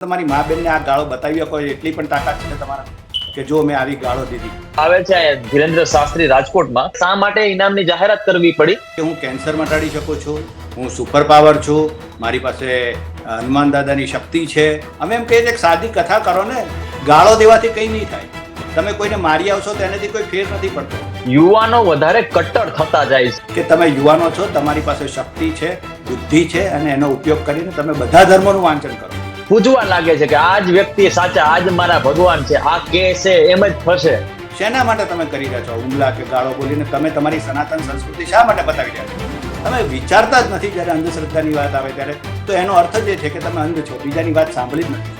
તમારી મા બેનને આ ગાળો બતાવી શકો એટલી પણ તાકાત છે તમારા કે જો મેં આવી ગાળો દીધી? આવે છે ધીરેન્દ્ર શાસ્ત્રી રાજકોટમાં, શા માટે ઇનામની જાહેરાત કરવી પડી? કે હું કેન્સર મટાડી શકું છું, હું સુપર પાવર છું, મારી પાસે હનુમાન દાદાની શક્તિ છે. અમે એમ કહીએ છીએ કે સાદી કથા કરો ને, ગાળો દેવાથી કંઈ નહીં થાય. તમે કોઈને મારી આવશો તો એનાથી કોઈ ફેર નથી પડતો. યુવાનો વધારે કટ્ટર થતા જાય છે કે તમે યુવાનો છો, તમારી પાસે શક્તિ છે, બુદ્ધિ છે, અને એનો ઉપયોગ કરીને તમે બધા ધર્મોનું વાંચન કરો. પૂજવા લાગે છે કે આ જ વ્યક્તિ સાચા, આ જ મારા ભગવાન છે, આ કે છે એમ જ થશે. શેના માટે તમે કરી રહ્યા છો હુમલા કે ગાળો બોલીને? તમે તમારી સનાતન સંસ્કૃતિ શા માટે બતાવી રહ્યા છો? તમે વિચારતા જ નથી. જ્યારે અંધશ્રદ્ધાની વાત આવે ત્યારે તો એનો અર્થ જ એ છે કે તમે અંધ છો, બીજાની વાત સાંભળી જ નથી.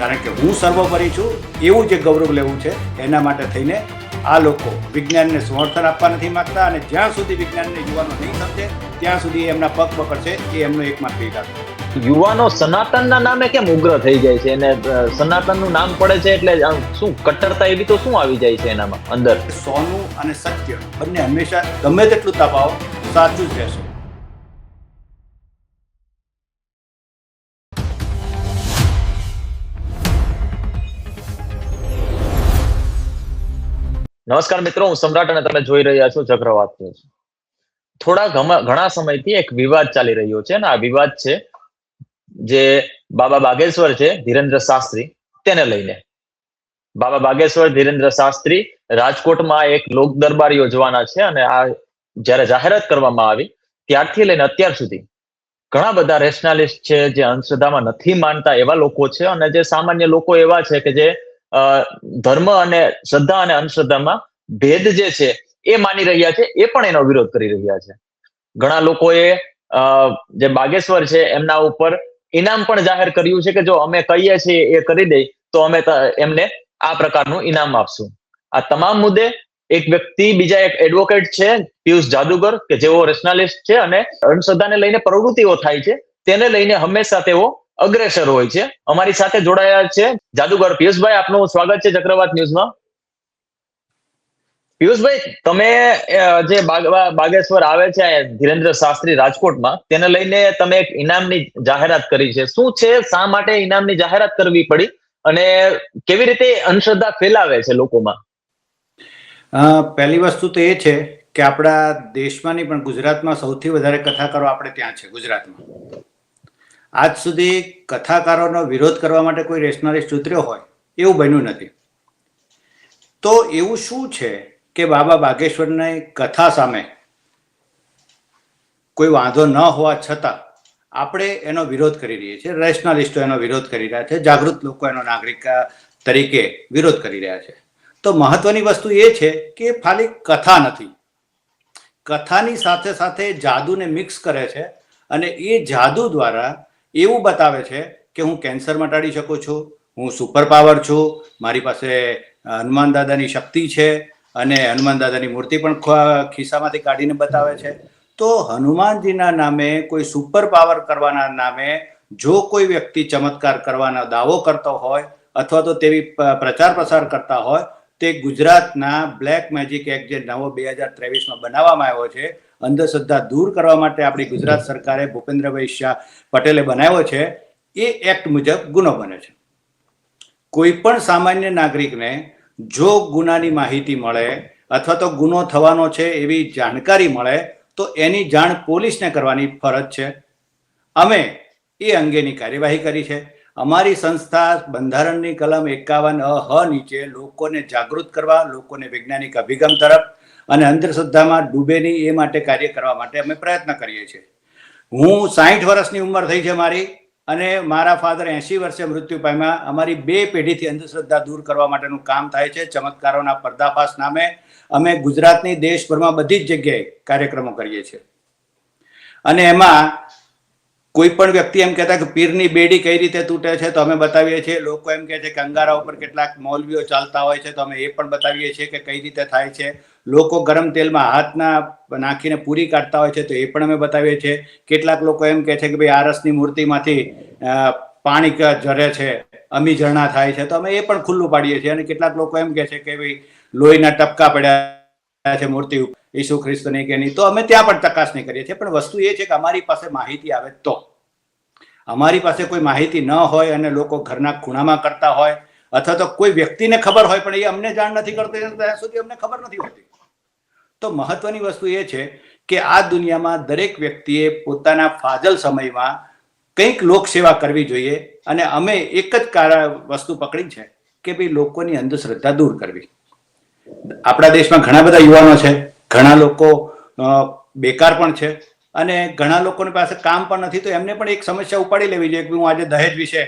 કારણ કે હું સર્વોપરી છું એવું જે ગૌરવ લેવું છે, એના માટે થઈને આ લોકો વિજ્ઞાનને સમર્થન આપવા નથી માંગતા. અને જ્યાં સુધી વિજ્ઞાનને યુવાનો નહીં સમજે ત્યાં સુધી એમના પગ પકડશે. એ એમનો એકમાત્ર ઈરાદો છે. યુવાનો સનાતનના નામે કેમ ઉગ્ર થઈ જાય છે? અને સનાતનનું નામ પડે છે એટલે શું કટ્ટરતા એવી તો શું આવી જાય છે એનામાં અંદર? સોનું અને સત્ય બંને હંમેશા ગમે તેટલું દબાવો, સાચું જ રહેશે. નમસ્કાર મિત્રો, હું સમ્રાટ અને તમે જોઈ રહ્યા છો ચક્રવાત ન્યૂઝ. ઘણા સમયથી એક વિવાદ ચાલી રહ્યો છે અને આ વિવાદ છે જે બાબા બાગેશ્વર છે ધીરેન્દ્ર શાસ્ત્રી, તેને લઈને. બાબા બાગેશ્વર ધીરેન્દ્ર શાસ્ત્રી રાજકોટમાં એક લોક દરબાર યોજવાના છે અને આ જ્યારે જાહેરાત કરવામાં આવી ત્યારથી લઈને અત્યાર સુધી ઘણા બધા રેશનાલિસ્ટ છે જે અંધશ્રદ્ધામાં નથી માનતા એવા લોકો છે, અને જે સામાન્ય લોકો એવા છે કે જે ધર્મ અને શ્રદ્ધા અને અંધશ્રદ્ધામાં ભેદ જે છે એ માની રહ્યા છે, એ પણ એનો વિરોધ કરી રહ્યા છે. ઘણા લોકોએ જે બાગેશ્વર છે એમના ઉપર ઇનામ પણ જાહેર કર્યું છે કે જો અમે કહીએ છીએ એ કરી દે તો અમે એમને આ પ્રકારનું ઇનામ આપશું. આ તમામ મુદ્દે એક વ્યક્તિ, બીજા એક એડવોકેટ છે પિયુષ જાદુગર, કે જેઓ રેશનાલિસ્ટ છે અને અંધશ્રદ્ધાને લઈને પ્રવૃત્તિઓ થાય છે તેને લઈને હંમેશા તેઓ અગ્રેસર હોય છે. અમારી સાથે જોડાયા છે જાદુગર. પિયુષભાઈ, આપનું સ્વાગત છે ચક્રવાત ન્યૂઝમાં. પિયુષભાઈ, તમે જે બાગેશ્વર આવે છે ધીરેન્દ્ર શાસ્ત્રી રાજકોટમાં, તેને લઈને તમે એક ઇનામની જાહેરાત કરી છે. શું છે, શા માટે ઇનામની જાહેરાત કરવી પડી અને કેવી રીતે અંધશ્રદ્ધા ફેલાવે છે લોકોમાં? પહેલી વસ્તુ તો એ છે કે આપણા દેશમાં નહીં પણ ગુજરાતમાં સૌથી વધારે કથાકારો આપણે ત્યાં છે ગુજરાતમાં. આજ સુધી કથાકારોનો વિરોધ કરવા માટે કોઈ રેશનાલિસ્ટ ઉતર્યો હોય એવું બન્યું નથી. તો એવું શું છે કે બાબા બાગેશ્વરની કથા સામે કોઈ વાંધો ન હોવા છતાં આપણે એનો વિરોધ કરી રહ્યા છીએ? રેશનાલિસ્ટો એનો વિરોધ કરી રહ્યા છે, જાગૃત લોકો એનો નાગરિક તરીકે વિરોધ કરી રહ્યા છે. તો મહત્વની વસ્તુ એ છે કે ખાલી કથા નથી, કથાની સાથે સાથે જાદુને મિક્સ કરે છે અને એ જાદુ દ્વારા એવું બતાવે છે કે હું કેન્સર મટાડી શકું છું, હું સુપર પાવર છું, મારી પાસે હનુમાન દાદાની શક્તિ છે, અને હનુમાન દાદાની મૂર્તિ પણ ખિસ્સામાંથી કાઢીને બતાવે છે. તો હનુમાનજીના નામે, કોઈ સુપર પાવર કરવાના નામે જો કોઈ વ્યક્તિ ચમત્કાર કરવાનો દાવો કરતો હોય અથવા તો તેવી પ્રચાર પ્રસાર કરતા હોય, તે ગુજરાતના બ્લેક મેજિક એક્ટ જે નવો 2023માં બનાવવામાં આવ્યો છે, અંધશ્રદ્ધા દૂર કરવા માટે આપણી ગુજરાત સરકારે ભૂપેન્દ્રભાઈ પટેલે બનાવ્યો છે, એ એક્ટ મુજબ ગુનો બને છે. કોઈ પણ સામાન્ય નાગરિકને જો ગુનાની માહિતી મળે અથવા તો ગુનો થવાનો છે એવી જાણકારી મળે તો એની જાણ પોલીસને કરવાની ફરજ છે. અમે એ અંગેની કાર્યવાહી કરી છે. અમારી સંસ્થા બંધારણની કલમ 51(હ) નીચે લોકોને જાગૃત કરવા, લોકોને વૈજ્ઞાનિક અભિગમ તરફ અને અંધશ્રદ્ધામાં ડૂબે નહીં એ માટે કાર્ય કરવા માટે અમે પ્રયત્ન કરીએ છીએ. હું 60 વર્ષની ઉંમર થઈ છે મારી, અને મારા ફાધર 80 વર્ષે મૃત્યુ પામ્યા. અમારી 2 પેઢીથી અંધશ્રદ્ધા દૂર કરવા માટેનું કામ થાય છે. ચમત્કારોના પર્દાફાશ નામે અમે ગુજરાતની દેશભરમાં બધી જ જગ્યાએ કાર્યક્રમો કરીએ છીએ. અને એમાં કોઈ પણ વ્યક્તિ એમ કહેતા કે પીરની બેડી કઈ રીતે તૂટે છે તો અમે બતાવીએ છીએ. લોકો એમ કહે છે કે અંગારા ઉપર કેટલાક મૌલવીઓ ચાલતા હોય છે તો અમે એ પણ બતાવીએ છીએ કે કઈ રીતે થાય છે. લોકો ગરમ તેલમાં હાથના નાખીને પૂરી કાઢતા હોય છે તો એ પણ અમે બતાવીએ છીએ. કેટલાક લોકો એમ કહે છે કે ભાઈ આરસની મૂર્તિમાંથી પાણી ઝરે છે, અમી ઝરણા થાય છે, તો અમે એ પણ ખુલ્લું પાડીએ છીએ. અને કેટલાક લોકો એમ કહે છે કે ભાઈ લોહીના ટપકા પડ્યા છે મૂર્તિ ઈસુ ખ્રિસ્તની કે નહીં, તો અમે ત્યાં પણ ચકાસણી કરીએ છીએ. પણ વસ્તુ એ છે કે અમારી પાસે માહિતી આવે તો અમારી પાસે કોઈ માહિતી ન હોય અને લોકો ઘરના ખૂણામાં કરતા હોય અથવા તો કોઈ વ્યક્તિને ખબર હોય પણ એ અમને જાણ નથી કરતી ત્યાં સુધી અમને ખબર નથી હોતી. તો મહત્વની વસ્તુ એ છે કે આ દુનિયામાં દરેક વ્યક્તિએ પોતાના ફાજલ સમયમાં કંઈક લોકસેવા કરવી જોઈએ અને અમે એક જ વસ્તુ પકડી છે કે ભાઈ લોકોની અંધશ્રદ્ધા દૂર કરવી. આપણા દેશમાં ઘણા બધા યુવાનો છે, ઘણા લોકો બેકાર પણ છે અને ઘણા લોકોની પાસે કામ પણ નથી, તો એમને પણ એક સમસ્યા ઉપાડી લેવી જોઈએ કે હું આજે દહેજ વિશે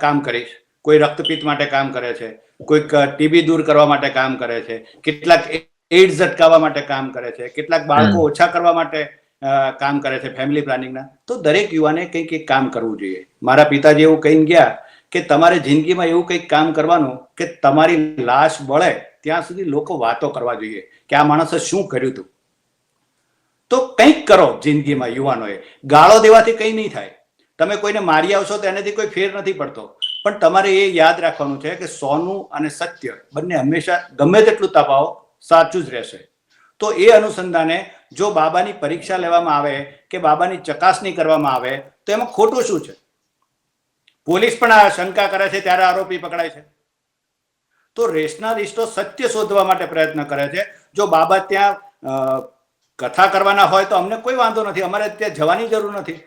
કામ કરીશ. કોઈ રક્તપિત્ત માટે કામ કરે છે, કોઈક ટીબી દૂર કરવા માટે કામ કરે છે, કેટલાક એઇડ્સ અટકાવવા માટે કામ કરે છે, કેટલાક બાળકો ઓછા કરવા માટે કામ કરે છે ફેમિલી પ્લાનિંગના. તો દરેક યુવાને કંઈક એક કામ કરવું જોઈએ. મારા પિતાજી એવું કહીને ગયા કે તમારે જિંદગીમાં એવું કંઈક કામ કરવાનું કે તમારી લાશ બળે ત્યાં સુધી લોકો વાતો કરવા જોઈએ કે આ માણસે શું કર્યું હતું. તો કંઈક કરો જિંદગીમાં યુવાનોએ. ગાળો દેવાથી કંઈ નહીં થાય. તમે કોઈને મારી આવશો તો એનાથી કોઈ ફેર નથી પડતો, પણ તમારે એ યાદ રાખવાનું છે કે સોનું અને સત્ય બંને હંમેશા ગમે તેટલું તપાવો સાચું જ રહેશે. તો એ અનુસંધાને જો બાબાની પરીક્ષા લેવામાં આવે કે બાબાની ચકાસણી કરવામાં આવે તો એમાં ખોટું શું છે? પોલીસ પણ આ શંકા કરે છે ત્યારે આરોપી પકડાય છે. તો રેશનાલિસ્ટો સત્ય શોધવા માટે પ્રયત્ન કરે છે. જો બાબા ત્યાં કથા કરવાના હોય તો અમને કોઈ વાંધો નથી, અમારે ત્યાં જવાની જરૂર નથી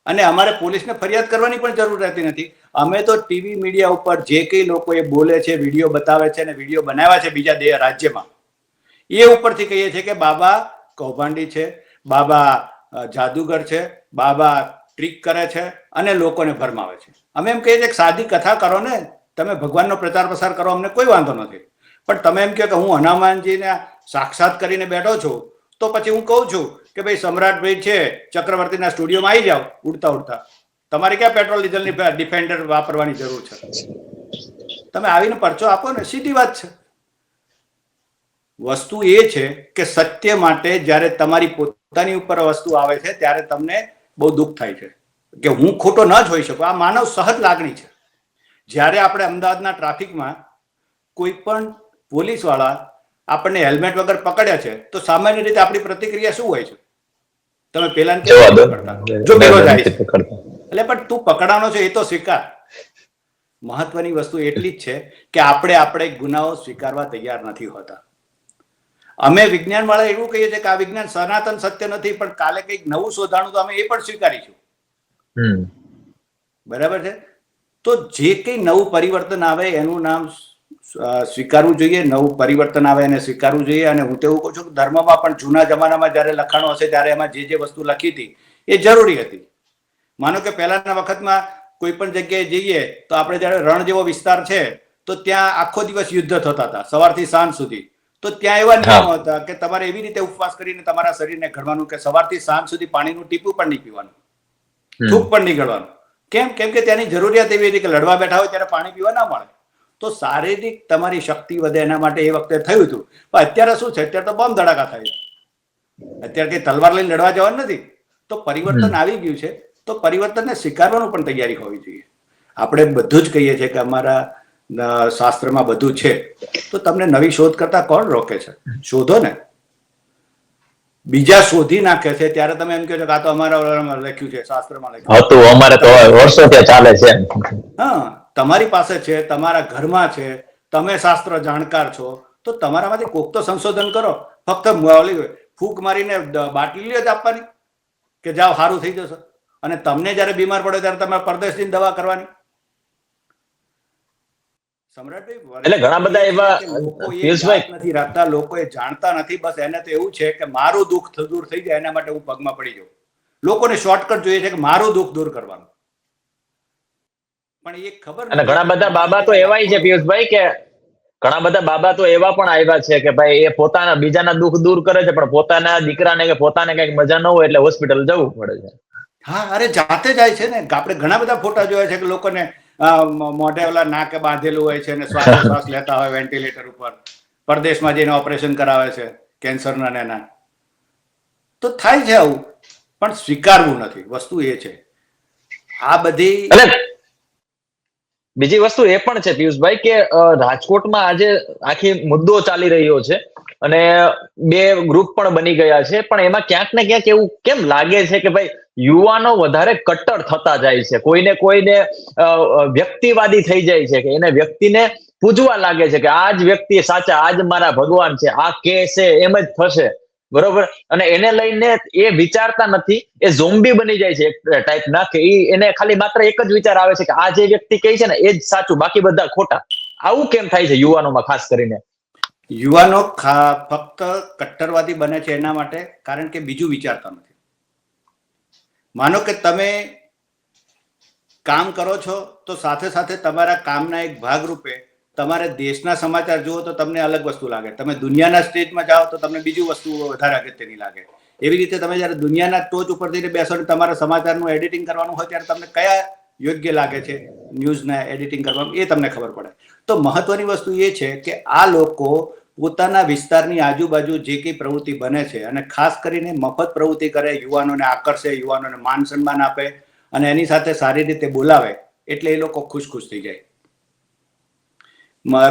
અને અમારે પોલીસને ફરિયાદ કરવાની પણ જરૂર રહેતી નથી. અમે તો ટીવી મીડિયા ઉપર જે કંઈ લોકો એ બોલે છે, વિડીયો બતાવે છે અને વિડીયો બનાવ્યા છે બીજા રાજ્યમાં, એ ઉપરથી કહીએ છીએ કે બાબા કૌભાંડી છે, બાબા જાદુગર છે, બાબા ટ્રીક કરે છે અને લોકોને ભરમાવે છે. અમે એમ કહીએ છીએ કે સાદી કથા કરો ને, તમે ભગવાનનો પ્રચાર પ્રસાર કરો, અમને કોઈ વાંધો નથી. પણ તમે એમ કહો કે હું હનુમાનજીને સાક્ષાત કરીને બેઠો છું, તો પછી હું કહું છું કે ભાઈ સમ્રાટભાઈ છે ચક્રવર્તીના સ્ટુડિયોમાં આવી જાઓ ઉડતા ઉડતા. તમારે ક્યાં પેટ્રોલ ડીઝલની ડિફેન્ડર વાપરવાની જરૂર છે? તમે આવીને પરચો આપો ને, સીધી વાત છે. વસ્તુ એ છે કે સત્ય માટે જ્યારે તમારી પોતાની ઉપર વસ્તુ આવે છે ત્યારે તમને બહુ દુઃખ થાય છે કે હું ખોટો ન જ હોઈ શકું. આ માનવ સહજ લાગણી છે. જ્યારે આપણે અમદાવાદના ટ્રાફિકમાં કોઈ પણ પોલીસ વાળા આપણને હેલ્મેટ વગર પકડ્યા છે તો સામાન્ય રીતે આપણી પ્રતિક્રિયા શું હોય છે? તમે પેલાને કેમ પકડતા? જો પેલો જાય છે એટલે પણ તું પકડાનો છે એ તો સ્વીકાર. મહત્વની વસ્તુ એટલી જ છે કે આપણે ગુનાઓ સ્વીકારવા તૈયાર નથી હોતા. અમે વિજ્ઞાન વાળા એવું કહીએ છીએ કે આ વિજ્ઞાન સનાતન સત્ય નથી, પણ કાલે કંઈક નવું શોધાણું તો અમે એ પણ સ્વીકારીશું. બરાબર છે? તો જે કંઈ નવું પરિવર્તન આવે એનું નામ સ્વીકારવું જોઈએ, નવું પરિવર્તન આવે એને સ્વીકારવું જોઈએ. અને હું તો એવું કહું છું કે ધર્મમાં પણ જૂના જમાનામાં જ્યારે લખાણો હશે ત્યારે એમાં જે વસ્તુ લખી હતી એ જરૂરી હતી. માનો કે પહેલાના વખતમાં કોઈ પણ જગ્યાએ જઈએ તો આપણે જ્યારે રણ જેવો વિસ્તાર છે તો ત્યાં આખો દિવસ યુદ્ધ થતા હતા સવારથી સાંજ સુધી. તો ત્યાં એવા નિયમો હતા કે તમારે એવી રીતે ઉપવાસ કરીને તમારા શરીરને ઘડવાનું કે સવારથી સાંજ સુધી પાણીનું ટીપું પણ નહીં પીવાનું, થૂક પણ નહીં ગળવાનું. કેમ? કેમ કે ત્યાંની જરૂરિયાત એવી હતી કે લડવા બેઠા હોય ત્યારે પાણી પીવા ના મળે. તો શારીરિક તમારી શક્તિ વધે એના માટે એ વખતે થયું હતું. પણ અત્યારે શું છે? અત્યારે તો બોમ્બ ધડાકા થાય છે. અત્યારે કઈ તલવાર લઈને લડવા જવાનું નથી. તો પરિવર્તન આવી ગયું છે, તો પરિવર્તનને સ્વીકારવાનું પણ તૈયારી હોવી જોઈએ. આપણે બધું જ કહીએ છીએ કે અમારા શાસ્ત્રમાં બધું છે, તો તમને નવી શોધ કરતા કોણ રોકે છે? શોધો ને. બીજા શોધી નાખે છે ત્યારે તમે એમ કહો છો કે આ તો અમારા લખ્યું છે, શાસ્ત્રમાં લખ્યું હતું, અમારે તો વર્ષોથી ચાલે છે. હા, તમારી પાસે છે, તમારા ઘરમાં છે, તમે શાસ્ત્ર જાણકાર છો, તો તમારામાંથી કોક તો સંશોધન કરો. ફક્ત ફૂંક મારીને બાટલી જ આપવાની કે જાઓ સારું થઈ જશે, અને તમને જયારે બીમાર પડે ત્યારે તમે પરદેશની દવા કરવાની. એટલે ઘણા બધા એવા નથી રાખતા, લોકો એ જાણતા નથી. બસ એને તો એવું છે કે મારું દુઃખ દૂર થઈ જાય એના માટે હું પગમાં પડી જાઉં. લોકોને શોર્ટકટ જોઈએ છે કે મારું દુઃખ દૂર કરવાનું. પણ એ ખબર અને ઘણા બધા બાબા તો એવાય છે પિયુષભાઈ કે ઘણા બધા બાબા તો એવા પણ આવ્યા છે કે ભાઈ એ પોતાના બીજાના દુઃખ દૂર કરે છે પણ પોતાના દીકરાને કે પોતાને કઈક મજા ન હોય એટલે હોસ્પિટલ જવું પડે છે. હા, અરે જાતે જાય છે ને. આપણે ઘણા બધા ફોટા જોયા છે કે લોકોને મોઢે ઓલા નાકે બાંધેલું હોય છે અને શ્વાસ લેતા હોય વેન્ટિલેટર ઉપર, પરદેશમાં જઈને ઓપરેશન કરાવે છે કેન્સરના ને એના. તો થાય છે આવું, પણ સ્વીકારવું નથી. વસ્તુ એ છે આ બધી બીજી વસ્તુ એ પણ છે પિયુષભાઈ કે રાજકોટમાં આજે આખી મુદ્દો ચાલી રહ્યો છે અને બે ગ્રુપ પણ બની ગયા છે, પણ એમાં ક્યાંક ને ક્યાંક એવું કેમ લાગે છે કે ભાઈ યુવાનો વધારે કટ્ટર થતા જાય છે, કોઈને વ્યક્તિવાદી થઈ જાય છે, કે એને વ્યક્તિને પૂજવા લાગે છે કે આ જ વ્યક્તિ સાચા, આ જ મારા ભગવાન છે, આ કે છે એમ જ થશે, બરોબર. અને એને લઈને એ વિચારતા નથી, એ ઝોમ્બી બની જાય છે એક ટાઈપના, કે એને ખાલી માત્ર એક જ વિચાર આવે છે કે આ જે વ્યક્તિ કહે છે ને એ જ સાચું, બાકી બધા ખોટા. આવું કેમ થાય છે યુવાનોમાં ખાસ કરીને? યુવાનો ફક્ત કટ્ટરવાદી બને છે એના માટે કારણ કે બીજું વિચારતા નથી. માનો કે તમે કામ કરો છો તો સાથે સાથે તમારા કામના એક ભાગરૂપે તમારે દેશના સમાચાર જુઓ તો તમને અલગ વસ્તુ લાગે, તમે દુનિયાના સ્ટેજમાં જાઓ તો તમને બીજું વસ્તુ વધારે અગત્યની લાગે. એવી રીતે તમે જ્યારે દુનિયાના ટોચ ઉપર જઈને બેસો ને તમારા સમાચારનું એડિટિંગ કરવાનું હોય ત્યારે તમને કયા યોગ્ય લાગે છે ન્યૂઝના એડિટિંગ કરવાનું, એ તમને ખબર પડે. તો મહત્વની વસ્તુ એ છે કે આ લોકો પોતાના વિસ્તારની આજુબાજુ જે કંઈ પ્રવૃત્તિ બને છે અને ખાસ કરીને મફત પ્રવૃત્તિ કરે, યુવાનોને આકર્ષે, યુવાનોને માન સન્માન આપે અને એની સાથે સારી રીતે બોલાવે એટલે એ લોકો ખુશ થઈ જાય.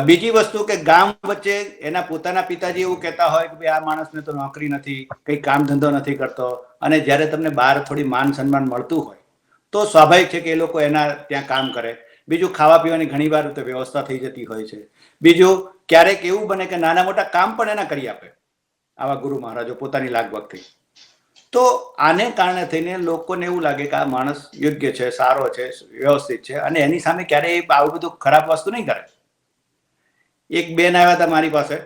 બીજી વસ્તુ કે ગામ વચ્ચે એના પોતાના પિતાજી એવું કહેતા હોય કે ભાઈ આ માણસને તો નોકરી નથી, કંઈ કામ ધંધો નથી કરતો, અને જ્યારે તમને બહાર થોડી માન સન્માન મળતું હોય તો સ્વાભાવિક છે કે એ લોકો એના ત્યાં કામ કરે. બીજું, ખાવા પીવાની ઘણી વાર તો વ્યવસ્થા થઈ જતી હોય છે. બીજું, ક્યારેક એવું બને કે નાના મોટા કામ પણ એના કરી આપે આવા ગુરુ મહારાજો પોતાની લાગવગથી. તો આને કારણે થઈને લોકોને એવું લાગે કે આ માણસ યોગ્ય છે, સારો છે, વ્યવસ્થિત છે, અને એની સામે ક્યારેય આવું બધું ખરાબ વસ્તુ નહીં કરે. એક બેન આવ્યા હતા મારી પાસે,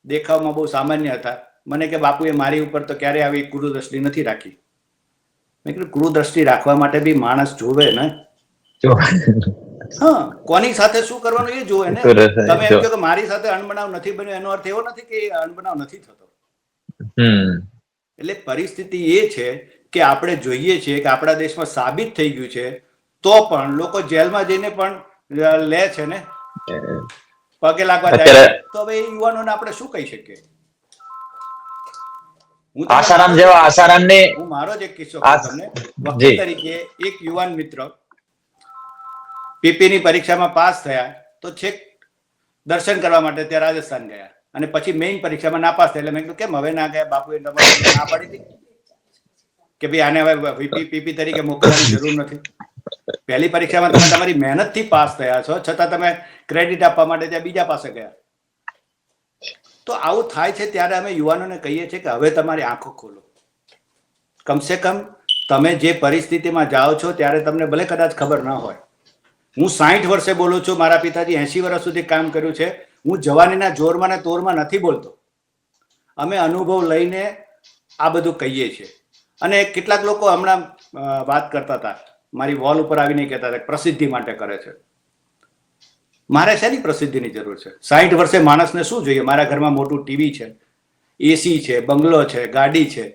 દેખાવમાં બહુ સામાન્ય હતા. મને કે બાપુએ મારી ઉપર તો ક્યારે આવી કુરુદ્રષ્ટિ નથી રાખી. મેં કીધું કુરુદ્રષ્ટિ રાખવા માટે બી માણસ જોવે ને. હા, કોની સાથે શું કરવાનું એ જોવે ને. તમે એમ કહો કે મારી સાથે અણબનાવ નથી બન્યો એનો અર્થ એવો નથી કે અણબનાવ નથી થતો. એટલે પરિસ્થિતિ એ છે કે આપણે જોઈએ છીએ કે આપણા દેશમાં સાબિત થઈ ગયું છે તો પણ લોકો જેલમાં જઈને પણ લે છે ને, પગે લાગવા જાય. તો હવે યુવાનોને આપણે શું કહી શકીએ? હું મારો જ એક કિસ્સો કહું તમને. વકીલ તરીકે એક યુવાન મિત્ર પીપીની પરીક્ષામાં પાસ થયા તો છેક દર્શન કરવા માટે ત્યાં રાજસ્થાન ગયા અને પછી મેઇન પરીક્ષામાં નાપાસ થયા. એટલે મેં કીધું કેમ હવે ના ગયા? બાપુએ તમારે ના પાડી હતી કે ભાઈ આને હવે પીપી તરીકે મોકલવાની જરૂર નથી. પહેલી પરીક્ષામાં તમે તમારી મહેનતથી પાસ થયા છો છતાં તમે ક્રેડિટ આપવા માટે ત્યાં બીજા પાસે ગયા. તો આવું થાય છે ત્યારે અમે યુવાનોને કહીએ છીએ કે હવે તમારી આંખો ખોલો. કમસે કમ તમે જે પરિસ્થિતિમાં જાઓ છો ત્યારે તમને ભલે કદાચ ખબર ના હોય. હું 60 વર્ષે બોલું છું, મારા પિતાજી 80 વર્ષ સુધી કામ કર્યું છે. હું જવાનીના જોરમાં ને તોરમાં નથી બોલતો. અમે અનુભવ લઈને આ બધું કહીએ છીએ. અને કેટલાક લોકો હમણાં વાત કરતા હતા, મારી વોલ ઉપર આવીને કહેતા હતા પ્રસિદ્ધિ માટે કરે છે. મારે શેની પ્રસિદ્ધિની જરૂર છે? 60 વર્ષે માણસને શું જોઈએ? મારા ઘરમાં મોટું ટીવી છે, એસી છે, બંગલો છે, ગાડી છે.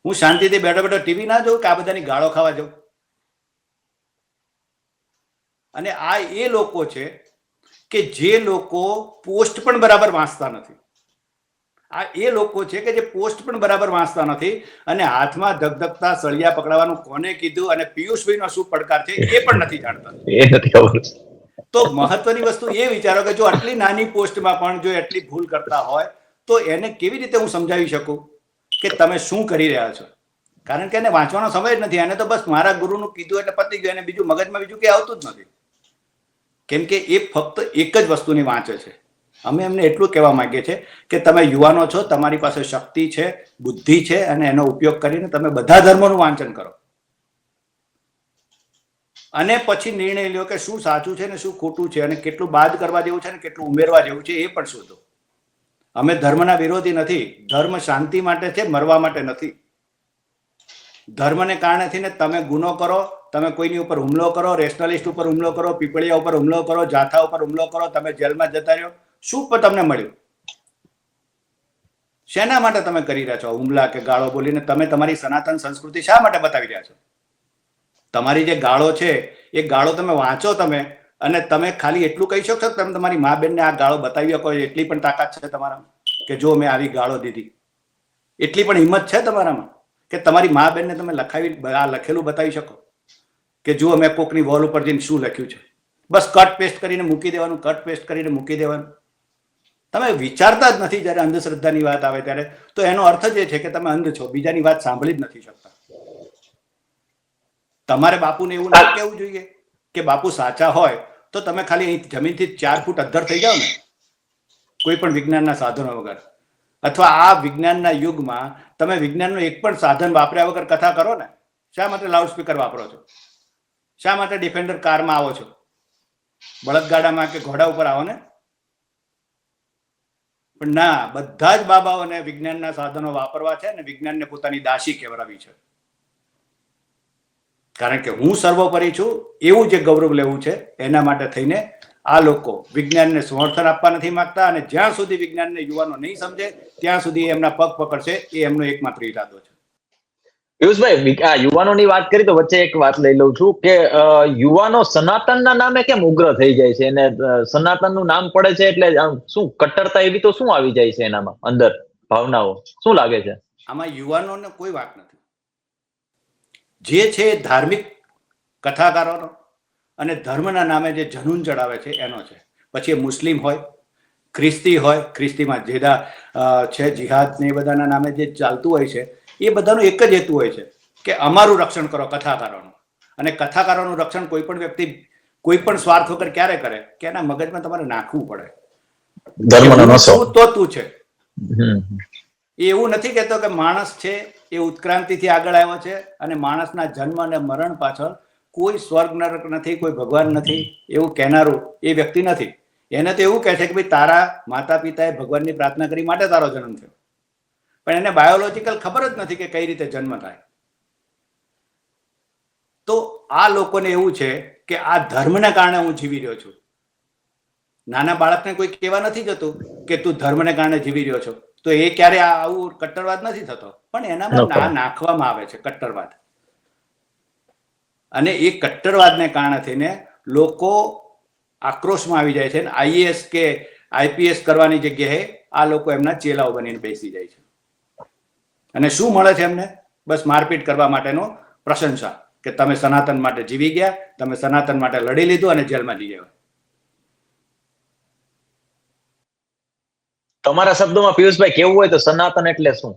હું શાંતિથી બેઠો ટીવી ના જોઉં કે આ બધાની ગાળો ખાવા જાઉં? અને આ એ લોકો છે કે જે લોકો પોસ્ટ પણ બરાબર વાંચતા નથી. આ એ લોકો છે કે જે પોસ્ટ પણ બરાબર વાંચતા નથી અને હાથમાં ધગધગતા સળિયા પકડાવાનું કોને કીધું અને પિયુષભાઈનો શું પડકાર છે એ પણ નથી જાણતા. તો મહત્વની વસ્તુ એ વિચારો કે જો આટલી નાની પોસ્ટમાં પણ જો એટલી ભૂલ કરતા હોય તો એને કેવી રીતે હું સમજાવી શકું કે તમે શું કરી રહ્યા છો? કારણ કે એને વાંચવાનો સમય જ નથી. એને તો બસ મારા ગુરુનું કીધું એટલે પતી ગયું. એને બીજું મગજમાં બીજું કંઈ આવતું જ નથી. કેમ કે એ ફક્ત એક જ વસ્તુની વાંચે છે. અમે એમને એટલું કહેવા માંગીએ છીએ કે તમે યુવાનો છો, તમારી પાસે શક્તિ છે, બુદ્ધિ છે અને એનો ઉપયોગ કરીને તમે બધા ધર્મોનું વાંચન કરો અને પછી નિર્ણય લ્યો કે શું સાચું છે ને શું ખોટું છે અને કેટલું બાદ કરવા જેવું છે ને કેટલું ઉમેરવા જેવું છે એ પણ શોધો. અમે ધર્મના વિરોધી નથી. ધર્મ શાંતિ માટે છે, મરવા માટે નથી. ધર્મને કારણે થઈને તમે ગુનો કરો, તમે કોઈની ઉપર હુમલો કરો, રેશનલિસ્ટ ઉપર હુમલો કરો, પીપળિયા ઉપર હુમલો કરો, જાથા ઉપર હુમલો કરો, તમે જેલમાં જતા રહ્યો. શું પણ તમને મળ્યું? શેના માટે તમે કરી રહ્યા છો હુમલા કે ગાળો બોલીને? તમે તમારી સનાતન સંસ્કૃતિ શા માટે બતાવી રહ્યા છો? તમારી જે ગાળો છે એ ગાળો તમે વાંચો તમે અને તમે ખાલી એટલું કહી શકશો કે તમે તમારી મા બેનને આ ગાળો બતાવી શકો? એટલી પણ તાકાત છે તમારામાં કે જો મેં આવી ગાળો દીધી? એટલી પણ હિંમત છે તમારામાં કે તમારી મા બેનને તમે લખેલું બતાવી શકો કે જુઓ મેં કોકની વોલ ઉપર જઈને શું લખ્યું છે? બસ કટ પેસ્ટ કરીને મૂકી દેવાનું, કટ પેસ્ટ કરીને મૂકી દેવાનું. તમે વિચારતા જ નથી જ્યારે અંધશ્રદ્ધાની વાત આવે ત્યારે. તો એનો અર્થ જ એ છે કે તમે અંધ છો, બીજાની વાત સાંભળી જ નથી શકતા. તમારે બાપુને એવું ના કહેવું જોઈએ કે બાપુ સાચા હોય તો તમે ખાલી અહીં જમીનથી 4 ફૂટ અદ્ધર થઈ જાઓ ને, કોઈ પણ વિજ્ઞાનના સાધનો વગર, અથવા આ વિજ્ઞાનના યુગમાં તમે વિજ્ઞાનનું એક પણ સાધન વાપર્યા વગર કથા કરો ને. શા માટે લાઉડસ્પીકર વાપરો છો? શા માટે ડિફેન્ડર કારમાં આવો છો? બળદગાડામાં કે ઘોડા ઉપર આવો ને. પણ ના, બધા જ બાબાઓને વિજ્ઞાનના સાધનો વાપરવા છે અને વિજ્ઞાનને પોતાની દાસી કેવરાવી છે. કારણ કે હું સર્વોપરી છું એવું જે ગૌરવ લેવું છે, એના માટે થઈને આ લોકો વિજ્ઞાનને સમર્થન આપવા નથી માંગતા. અને જ્યાં સુધી વિજ્ઞાનને યુવાનો નહીં સમજે ત્યાં સુધી એમના પગ પકડશે, એ એમનો એકમાત્ર ઈરાદો છે. પિયુષભાઈ, આ યુવાનોની વાત કરી તો વચ્ચે એક વાત લઈ લઉં છું કે યુવાનો સનાતનના નામે કેમ ઉગ્ર થઈ જાય છે, અને સનાતનનું નામ પડે છે એટલે શું કટ્ટરતા એવી તો શું આવી જાય છે એનામાં અંદર ભાવનાઓ? શું લાગે છે આમાં? યુવાનોને કોઈ વાત નથી. જે છે ધાર્મિક કથાકારોનો અને ધર્મના નામે જે જનૂન ચડાવે છે એનો છે. પછી એ મુસ્લિમ હોય, ખ્રિસ્તી હોય, ખ્રિસ્તીમાં જેદા છે, જિહાદ ને એ બધાના નામે જે ચાલતું હોય છે, એ બધાનો એક જ હેતુ હોય છે કે અમારું રક્ષણ કરો, કથાકારોનું. અને કથાકારોનું રક્ષણ કોઈ પણ વ્યક્તિ કોઈ પણ સ્વાર્થ વગર ક્યારે કરે કે એના મગજમાં તમારે નાખવું પડે. તો તું છે. એ એવું નથી કહેતો કે માણસ છે એ ઉત્ક્રાંતિથી આગળ આવ્યો છે અને માણસના જન્મ અને મરણ પાછળ કોઈ સ્વર્ગ નરક નથી, કોઈ ભગવાન નથી, એવું કહેનારું એ વ્યક્તિ નથી. એને તો એવું કહે છે કે ભાઈ તારા માતા પિતાએ ભગવાનની પ્રાર્થના કરી માટે તારો જન્મ થયો. પણ એને બાયોલોજીકલ ખબર જ નથી કે કઈ રીતે જન્મ થાય. તો આ લોકોને એવું છે કે આ ધર્મને કારણે હું જીવી રહ્યો છું. નાના બાળકને કોઈ કહેવા નથી જતું કે તું ધર્મને કારણે જીવી રહ્યો છો, તો એ ક્યારે આવું કટ્ટરવાદ નથી થતો. પણ એનામાં નાખવામાં આવે છે કટ્ટરવાદ. અને એ કટ્ટરવાદને કારણે થઈને લોકો આક્રોશમાં આવી જાય છે. આઈએએસ કે આઈપીએસ કરવાની જગ્યાએ આ લોકો એમના ચેલાઓ બનીને બેસી જાય છે. અને શું મળે છે એમને? બસ મારપીટ કરવા માટેનો પ્રશંસા કે તમે સનાતન માટે જીવી ગયા, તમે સનાતન માટે લડી લીધું અને જેલમાં જઈ ગયા. તમારા શબ્દોમાં પિયુષભાઈ કેવું હોય તો સનાતન એટલે શું?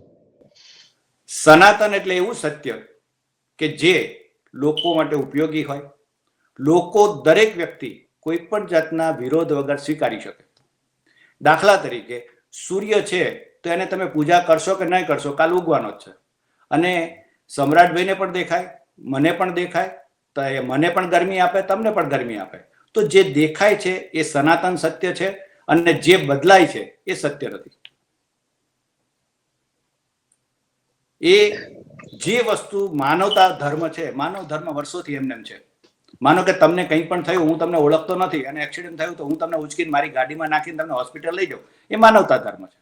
સનાતન એટલે એવું સત્ય કે જે લોકો માટે ઉપયોગી હોય, લોકો દરેક વ્યક્તિ કોઈ પણ જાતના વિરોધ વગર સ્વીકારી શકે. દાખલા તરીકે સૂર્ય છે તો એને તમે પૂજા કરશો કે નહીં કરશો, કાલ ઉગવાનો જ છે. અને સમ્રાટભાઈને પણ દેખાય, મને પણ દેખાય, તો એ મને પણ ગરમી આપે, તમને પણ ગરમી આપે. તો જે દેખાય છે એ સનાતન સત્ય છે અને જે બદલાય છે એ સત્ય નથી. એ જે વસ્તુ માનવતા ધર્મ છે, માનવ ધર્મ વર્ષોથી એમને છે. માનો કે તમને કંઈ પણ થયું, હું તમને ઓળખતો નથી અને એક્સિડન્ટ થયું તો હું તમને ઉચકીને મારી ગાડીમાં નાખીને તમને હોસ્પિટલ લઈ જાઉં, એ માનવતા ધર્મ છે.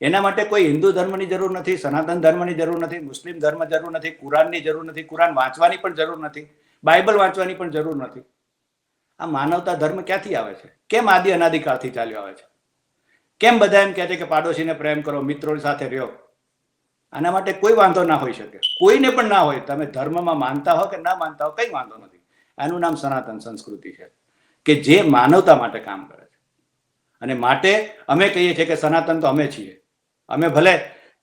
એના માટે કોઈ હિન્દુ ધર્મની જરૂર નથી, સનાતન ધર્મની જરૂર નથી, મુસ્લિમ ધર્મ જરૂર નથી, કુરાનની જરૂર નથી, કુરાન વાંચવાની પણ જરૂર નથી, બાઇબલ વાંચવાની પણ જરૂર નથી. આ માનવતા ધર્મ ક્યાંથી આવે છે? કેમ આદિ અનાદિકાળથી ચાલ્યો આવે છે? કેમ બધા એમ કહે છે કે પાડોશીને પ્રેમ કરો, મિત્રો સાથે રહ્યો? આના માટે કોઈ વાંધો ના હોઈ શકે, કોઈને પણ ના હોય. તમે ધર્મમાં માનતા હો કે ના માનતા હો, કંઈ વાંધો નથી. આનું નામ સનાતન સંસ્કૃતિ છે કે જે માનવતા માટે કામ કરે છે. અને માટે અમે કહીએ છીએ કે સનાતન તો અમે છીએ. અમે ભલે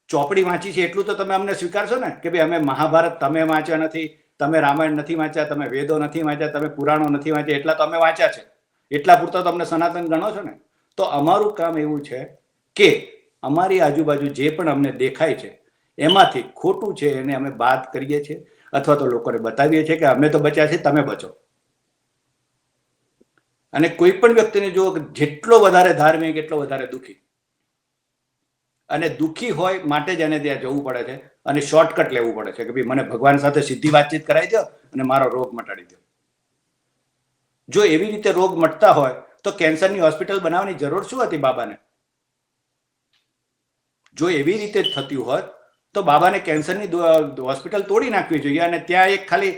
ચોપડી વાંચી છે એટલું તો તમે અમને સ્વીકારશો ને કે ભાઈ અમે મહાભારત તમે વાંચ્યા નથી, તમે રામાયણ નથી વાંચ્યા, તમે વેદો નથી વાંચ્યા, તમે પુરાણો નથી વાંચ્યા, એટલા તો અમે વાંચ્યા છે, એટલા પૂરતો તમને સનાતન ગણો છો ને. તો અમારું કામ એવું છે કે અમારી આજુબાજુ જે પણ અમને દેખાય છે એમાંથી ખોટું છે એને અમે બાદ કરીએ છીએ, અથવા તો લોકોને બતાવીએ છીએ કે અમે તો બચ્યા છીએ, તમે બચો. અને કોઈ પણ વ્યક્તિને જો જેટલો વધારે ધાર્મિક એટલો વધારે દુઃખી, અને દુઃખી હોય માટે જ એને ત્યાં જવું પડે છે અને શોર્ટકટ લેવું પડે છે કે ભાઈ મને ભગવાન સાથે સીધી વાતચીત કરાવી દો અને મારો રોગ મટાડી દો. જો એવી રીતે રોગ મટતા હોય તો કેન્સરની હોસ્પિટલ બનાવવાની જરૂર શું હતી બાબાને? જો એવી રીતે જ થતી હોત તો બાબાને કેન્સરની હોસ્પિટલ તોડી નાખવી જોઈએ અને ત્યાં એક ખાલી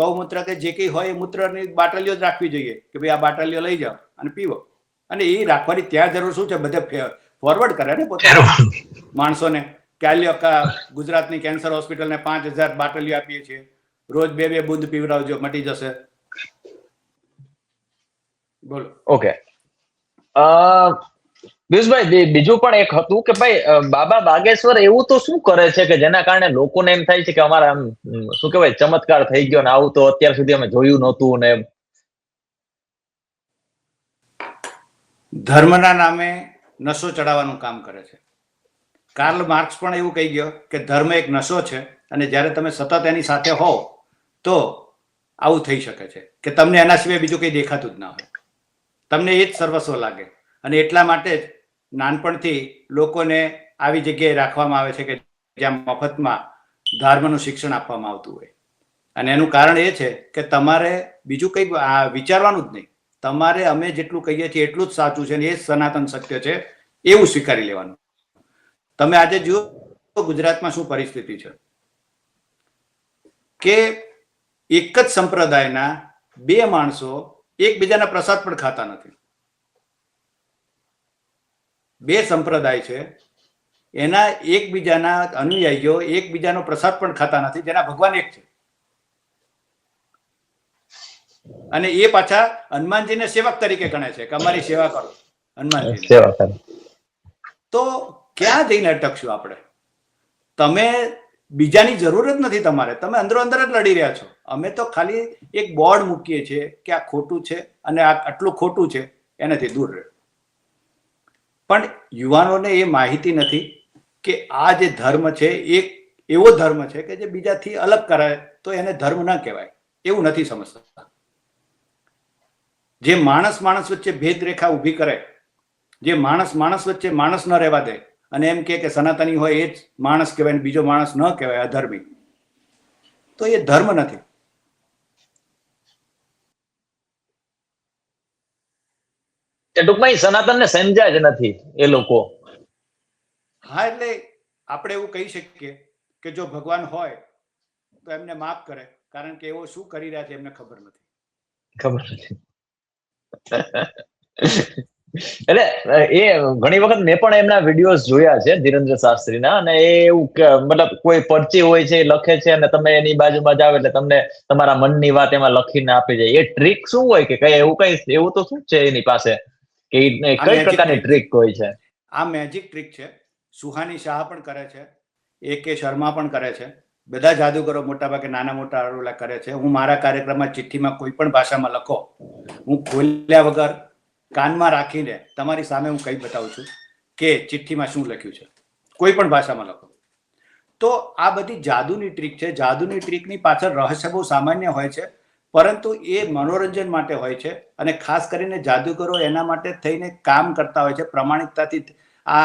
ગૌમૂત્ર કે જે કંઈ હોય એ મૂત્રની બાટલીઓ જ રાખવી જોઈએ કે ભાઈ આ બાટલીઓ લઈ જાઓ અને પીવો. અને એ રાખવાની ત્યાં જરૂર શું છે? બધે ફોરવર્ડ કરે ને પોતાના માણસોને કે આલ્યો ગુજરાતની કેન્સર હોસ્પિટલને 5000 બાટલીઓ આપીએ છીએ, રોજ 2-2 બુંદ પીવડાવજો, મટી જશે. બોલો. ઓકે. પિયુષભાઈ, બીજું પણ એક હતું કે ભાઈ બાબા બાગેશ્વર એવું તો શું કરે છે કે જેના કારણે લોકોને એમ થાય છે કે અમારા આમ શું કહેવાય ચમત્કાર થઈ ગયો ને આવું તો અત્યાર સુધી અમે જોયું નહોતું ને? ધર્મના નામે નશો ચડાવવાનું કામ કરે છે. કાર્લ માર્ક્સ પણ એવું કહી ગયો કે ધર્મ એક નશો છે, અને જ્યારે તમે સતત એની સાથે હોવ તો આવું થઈ શકે છે કે તમને એના સિવાય બીજું કંઈ દેખાતું જ ના હોય, તમને એ જ સર્વસ્વ લાગે. અને એટલા માટે જ નાનપણથી લોકોને આવી જગ્યાએ રાખવામાં આવે છે કે જ્યાં મફતમાં ધર્મનું શિક્ષણ આપવામાં આવતું હોય. અને એનું કારણ એ છે કે તમારે બીજું કંઈ વિચારવાનું જ નહીં. તમારે અમે જેટલું કહીએ છીએ એટલું જ સાચું છે, ને એ જ સનાતન સત્ય છે એવું સ્વીકારી લેવાનું. તમે આજે જુઓ ગુજરાતમાં શું પરિસ્થિતિ છે કે એક જ સંપ્રદાયના બે માણસો એકબીજાના પ્રસાદ પણ ખાતા નથી. બે સંપ્રદાય છે, એના એકબીજાના અનુયાયીઓ એકબીજાનો પ્રસાદ પણ ખાતા નથી, જેના ભગવાન એક છે. અને એ પાછા હનુમાનજીને સેવક તરીકે ગણે છે કે અમારી સેવા કરો હનુમાનજીને. તો ક્યાં જઈને અટકશું આપણે? તમે બીજાની જરૂર જ નથી, તમારે તમે અંદરો અંદર જ લડી રહ્યા છો. અમે તો ખાલી એક બોર્ડ મૂકીએ છીએ કે આ ખોટું છે અને આ આટલું ખોટું છે, એનાથી દૂર રહે. પણ યુવાનોને એ માહિતી નથી કે આ જે ધર્મ છે એ એવો ધર્મ છે કે જે બીજાથી અલગ કરે તો એને ધર્મ ના કહેવાય, એવું નથી સમજતા. જે માણસ માણસ વચ્ચે ભેદ રેખા ઊભી કરે, જે માણસ માણસ વચ્ચે માણસ ન રહેવા દે અને એમ કે સનાતની હોય એ જ માણસ કહેવાય, બીજો માણસ ન કહેવાય, અધર્મી, તો એ ધર્મ નથી. ટૂંકમાં સનાતનને સમજ્યા જ નથી એ લોકો. હા, એટલે આપણે એવું કહી શકીએ કે જો ભગવાન હોય તો એમને માફ કરે, કારણ કે એવો શું કરી રહ્યા છે એમને ખબર નથી. એટલે એ ઘણી વખત મેં પણ એમના વિડીયોઝ જોયા છે ધીરેન્દ્ર શાસ્ત્રીના, અને એ એવું મતલબ કોઈ પરચી હોય છે લખે છે અને તમે એની બાજુમાં જાવ એટલે તમને તમારા મનની વાત એમાં લખીને આપી જાય. એ ટ્રીક શું હોય કે કઈ એવું તો શું છે એની પાસે કે કઈ પ્રકારની ટ્રીક હોય છે? આ મેજિક ટ્રીક છે. સુહાની શાહ પણ કરે છે, A.K. શર્મા પણ કરે છે, બધા જાદુગરો મોટાભાગે નાના મોટા અરવલા કરે છે. હું મારા કાર્યક્રમમાં ચિઠ્ઠીમાં કોઈ પણ ભાષામાં લખો, હું ખોલ્યા વગર કાનમાં રાખીને તમારી સામે હું કઈ બતાવું છું કે ચિઠ્ઠીમાં શું લખ્યું છે, કોઈ પણ ભાષામાં લખો. તો આ બધી જાદુની ટ્રીક છે. જાદુની ટ્રીકની પાછળ રહસ્ય બહુ સામાન્ય હોય છે, પરંતુ એ મનોરંજન માટે હોય છે. અને ખાસ કરીને જાદુગરો એના માટે થઈને કામ કરતા હોય છે, પ્રમાણિકતાથી આ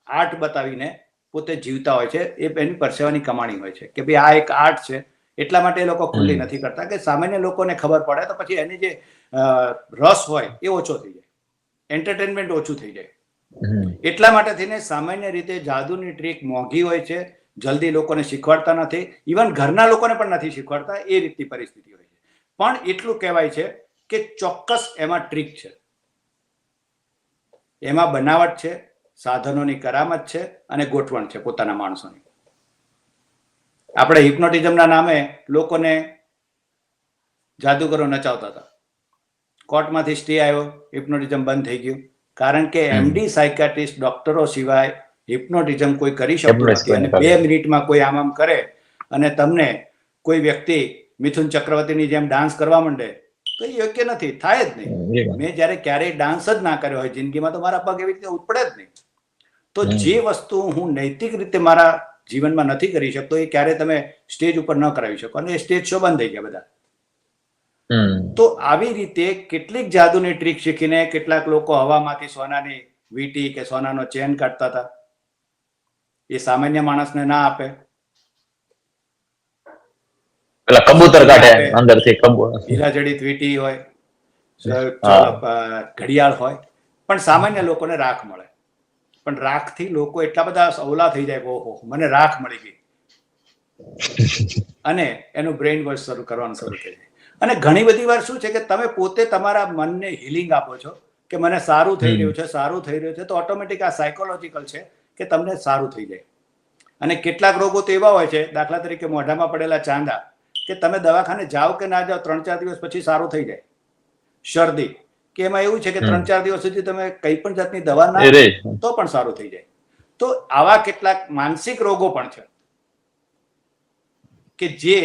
આર્ટ બતાવીને પોતે જીવતા હોય છે. એ એની પરસેવાની કમાણી હોય છે કે ભાઈ આ એક આર્ટ છે, એટલા માટે એ લોકો ખુલ્લી નથી કરતા કે સામાન્ય લોકોને ખબર પડે તો પછી એની જે રસ હોય એ ઓછો થઈ જાય, એન્ટરટેનમેન્ટ ઓછું થઈ જાય. એટલા માટે થઈને સામાન્ય રીતે જાદુની ટ્રીક મોંઘી હોય છે, જલ્દી લોકોને શીખવાડતા નથી, ઇવન ઘરના લોકોને પણ નથી શીખવાડતા, એ રીતની પરિસ્થિતિ હોય છે. પણ એટલું કહેવાય છે કે ચોક્કસ એમાં ટ્રીક છે, એમાં બનાવટ છે, સાધનોની કરામત છે અને ગોઠવણ છે પોતાના માણસોની. આપણે હિપ્નોટિઝમના નામે લોકોને જાદુગરો નચાવતા હતા. કોર્ટમાંથી સ્ટે આવ્યો, હિપ્નોટિઝમ બંધ થઈ ગયું, કારણ કે MD સાયકાટ્રિસ્ટ ડોક્ટરો સિવાય હિપ્નોટિઝમ કોઈ કરી શકતું નથી. અને 2 મિનિટમાં કોઈ આમ કરે અને તમને કોઈ વ્યક્તિ મિથુન ચક્રવર્તીની જેમ ડાન્સ કરવા માંડે તો એ યોગ્ય નથી, થાય જ નહીં. મેં જ્યારે ક્યારેય ડાન્સ જ ના કર્યો હોય જિંદગીમાં તો મારા પગ એવી રીતે ઉપડે જ નહીં. તો જે વસ્તુ હું નૈતિક રીતે મારા જીવનમાં નથી કરી શકતો એ ક્યારે તમે સ્ટેજ ઉપર ન કરાવી શકો, અને એ સ્ટેજ શો બંધ થઈ ગયા બધા. તો આવી રીતે કેટલીક જાદુની ટ્રીક શીખીને કેટલાક લોકો હવામાંથી સોનાની વીંટી કે સોનાનો ચેન કાઢતા હતા. એ સામાન્ય માણસને ના આપે. કબૂતર કાઢે અંદરથી, હીરાજડિત વીંટી હોય, ઘડિયાળ હોય, પણ સામાન્ય લોકોને રાખ મળે. પણ રાખથી લોકો એટલા બધા અવલા થઈ જાય, ઓહો મને રાખ મળી ગઈ, અને એનું બ્રેઇન વોશ શરૂ કરવાનું શરૂ થઈ જાય. અને ઘણી બધી વાર શું છે કે તમે પોતે તમારા મનને હિલિંગ આપો છો કે મને સારું થઈ રહ્યું છે, સારું થઈ રહ્યું છે, તો ઓટોમેટિક આ સાયકોલોજીકલ છે કે તમને સારું થઈ જાય. અને કેટલાક રોગો તો એવા હોય છે, દાખલા તરીકે મોઢામાં પડેલા ચાંદા, કે તમે દવાખાને જાઓ કે ના જાઓ 3-4 દિવસ પછી સારું થઈ જાય. શરદી, કે એમાં એવું છે કે 3-4 દિવસ સુધી તમે કઈ પણ જાતની દવા ના તો પણ સારું થઈ જાય. તો આવા કેટલાક માનસિક રોગો પણ છે કે જે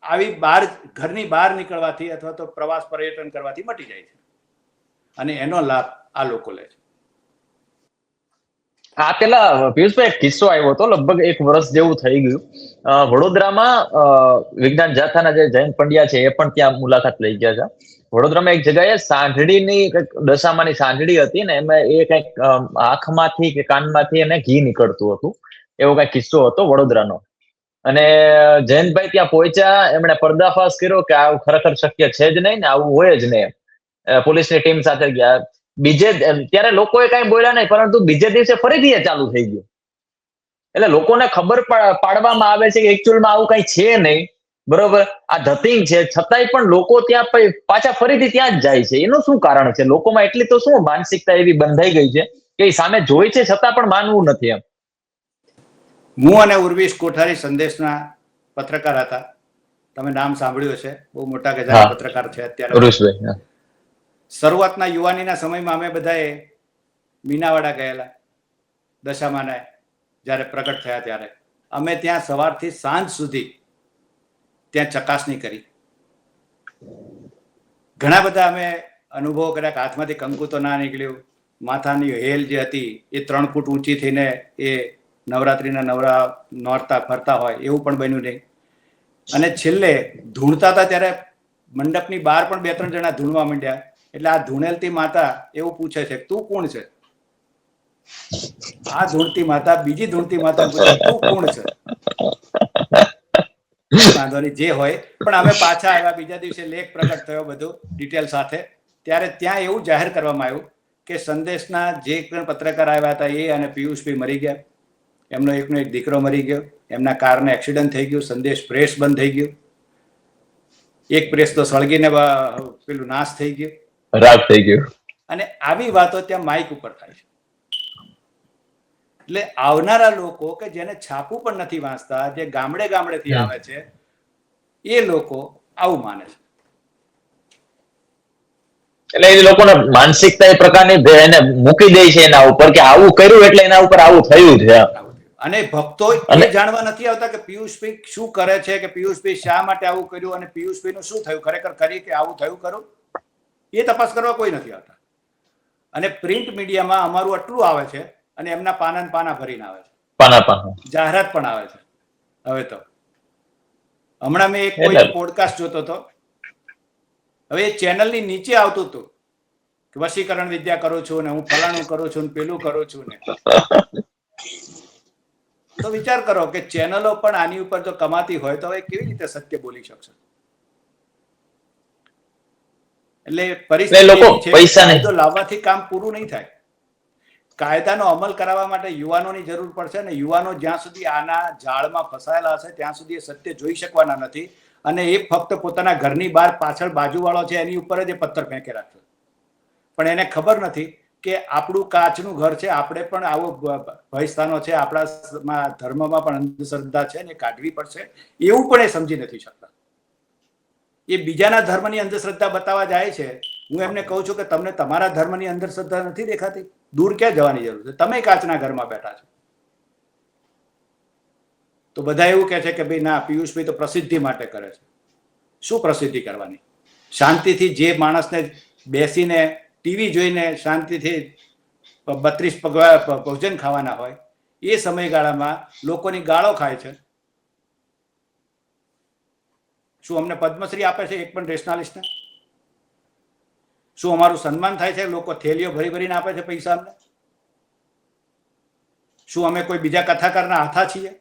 આવી ઘરની બહાર નીકળવાથી અથવા તો પ્રવાસ પર્યટન કરવાથી મટી જાય છે અને એનો લાભ આ લોકો લે છે. આ પેલા પિયુષભાઈ એક કિસ્સો આવ્યો હતો, લગભગ 1 વર્ષ જેવું થઈ ગયું. વડોદરામાં વિજ્ઞાન જાથાના જે જયંત પંડ્યા છે એ પણ ત્યાં મુલાકાત લઈ ગયા હતા. વડોદરામાં એક જગ્યાએ સાંઢળીની દશામાની સાંઢળી હતી ને એમાં એ કંઈક આંખમાંથી કે કાનમાંથી એને ઘી નીકળતું હતું, એવો કઈક કિસ્સો હતો વડોદરાનો. અને જયંતભાઈ ત્યાં પહોંચ્યા, એમણે પર્દાફાશ કર્યો કે આવું ખરેખર શક્ય છે જ નહીં ને, આવું હોય જ નહીં. પોલીસની ટીમ સાથે ગયા. ત્યારે લોકોએ કઈ બોલ્યા નહીં, પરંતુ બીજે દિવસે ફરીથી એ ચાલુ થઈ ગયું. એટલે લોકોને ખબર પાડવામાં આવે છે કે એકચ્યુઅલમાં આવું કઈ છે નહીં, બરોબર, આ ધતિંગ છે, છતાંય પણ લોકો ત્યાં પાછા ફરીથી ત્યાં જ જાય છે. એનું શું કારણ છે? લોકોમાં એટલી તો શું માનસિકતા એવી બંધાઈ ગઈ છે કે એ સામે જોઈ છે છતાં પણ માનવું નથી એમ. હું અને ઉર્વિશ કોઠારી સંદેશના પત્રકાર હતા. તમે નામ સાંભળ્યું હશે, બહુ મોટા ગજાના પત્રકાર છે અત્યારે. શરૂઆતના યુવાનીના સમયમાં અમે બધાએ મીનાવાડા ગયેલા દશામાને જ્યારે પ્રગટ થયા ત્યારે. અમે ત્યાં સવારથી સાંજ સુધી ત્યાં ચકાસણી કરી. ઘણા બધા અમે અનુભવો કર્યા કે હાથમાંથી કંકુ તો ના નીકળ્યું, માથાની હેલ જે હતી એ 3 ફૂટ ઊંચી થઈને એ નવરાત્રિના નોરતા ફરતા હોય એવું પણ બન્યું નહીં. અને છેલ્લે ધૂણતા હતા ત્યારે મંડપની બહાર પણ 2-3 જણા ધૂણવા માંડ્યા. એટલે આ ધૂણેલતી માતા એવું પૂછે છે, તું કોણ છે? આ ધૂણતી માતા બીજી ધૂણતી માતા પૂછે, તું કોણ છે? વાંધો નહીં, જે હોય. પણ અમે પાછા આવ્યા, બીજા દિવસે લેખ પ્રગટ થયો બધું ડિટેલ સાથે. ત્યારે ત્યાં એવું જાહેર કરવામાં આવ્યું કે સંદેશના જે પણ પત્રકાર આવ્યા હતા એ અને પિયુષભાઈ મરી ગયા. એમનો એકનો એક દીકરો મરી ગયો, એમના કારને એક્સિડન્ટ થઈ ગયું, સંદેશ પ્રેસ બંધ થઈ ગયું, એક પ્રેસ તો સળગીને પેલું નાશ થઈ ગયું, રાગ થઈ ગયું. અને આવી વાતો ત્યાં માઇક ઉપર થાય છે. એટલે આવનારા લોકો કે જેને છાપું પણ નથી વાંચતા, જે ગામડે ગામડેથી આવે છે, એ લોકો આવું માને છે. એટલે એ લોકોને માનસિકતા એ પ્રકારની એને મૂકી દે છે એના ઉપર કે આવું કર્યું એટલે એના ઉપર આવું થયું છે. અને ભક્તો એ જાણવા નથી આવતા કે પિયુષભાઈ શું કરે છે, કે પિયુષભાઈ શા માટે આવું કર્યું, અને પિયુષભાઈ નું શું થયું, ખરેખર કરી કે આવું થયું ખરું, એ તપાસ કરવા કોઈ નથી આવતા. અને પ્રિન્ટ મીડિયામાં અમારું આટલું આવે છે અને એમના પાના ભરીને આવે છે, પાના જાહેરાત પણ આવે છે. હવે તો હમણાં મેં એક કોઈ પોડકાસ્ટ જોતો હતો, હવે એ ચેનલની નીચે આવતું હતું કે વશીકરણ વિદ્યા કરું છું ને, હું ફલાણું કરું છું ને, પેલું કરું છું ને. તો વિચાર કરો કે ચેનલો પણ આની ઉપર જો કમાતી હોય તો હવે કેવી રીતે સત્ય બોલી શકશે? એટલે પરિસ્થિતિ કાયદો લાવવાથી કામ પૂરું નહીં થાય. કાયદાનો અમલ કરાવવા માટે યુવાનોની જરૂર પડશે, અને યુવાનો જ્યાં સુધી આના જાળમાં ફસાયેલા હશે ત્યાં સુધી એ સત્ય જોઈ શકવાના નથી. અને એ ફક્ત પોતાના ઘરની બહાર પાછળ બાજુવાળો છે એની ઉપર જ એ પથ્થર ફેંકે રાખશે. પણ એને ખબર નથી કે આપણું કાચનું ઘર છે, આપણે પણ આવો ભયસ્થાનો છે, આપણા ધર્મમાં પણ અંધશ્રદ્ધા છે ને કાઢવી પડશે, એવું પણ એ સમજી નથી શકતા. એ બીજાના ધર્મની અંધશ્રદ્ધા બતાવવા જાય છે. હું એમને કહું છું કે તમને તમારા ધર્મની અંધશ્રદ્ધા નથી દેખાતી? દૂર ક્યાં જવાની જરૂર છે? તમે કાચના ઘરમાં બેઠા છો. તો બધા એવું કહે છે કે ભાઈ ના, પિયુષભાઈ તો પ્રસિદ્ધિ માટે કરે છે. શું પ્રસિદ્ધિ કરવાની? શાંતિથી જે માણસને બેસીને ટીવી જોઈને શાંતિથી 32 ભોજન ખાવાના હોય, એ સમયગાળામાં લોકોની ગાળો ખાય છે. શું અમને પદ્મશ્રી આપે છે એક પણ રેશનાલિસ્ટને? શું અમારું સન્માન થાય છે? લોકો થેલીઓ ભરી ભરીને આપે છે પૈસા અમને? શું અમે કોઈ બીજા કથાકારના હાથા છીએ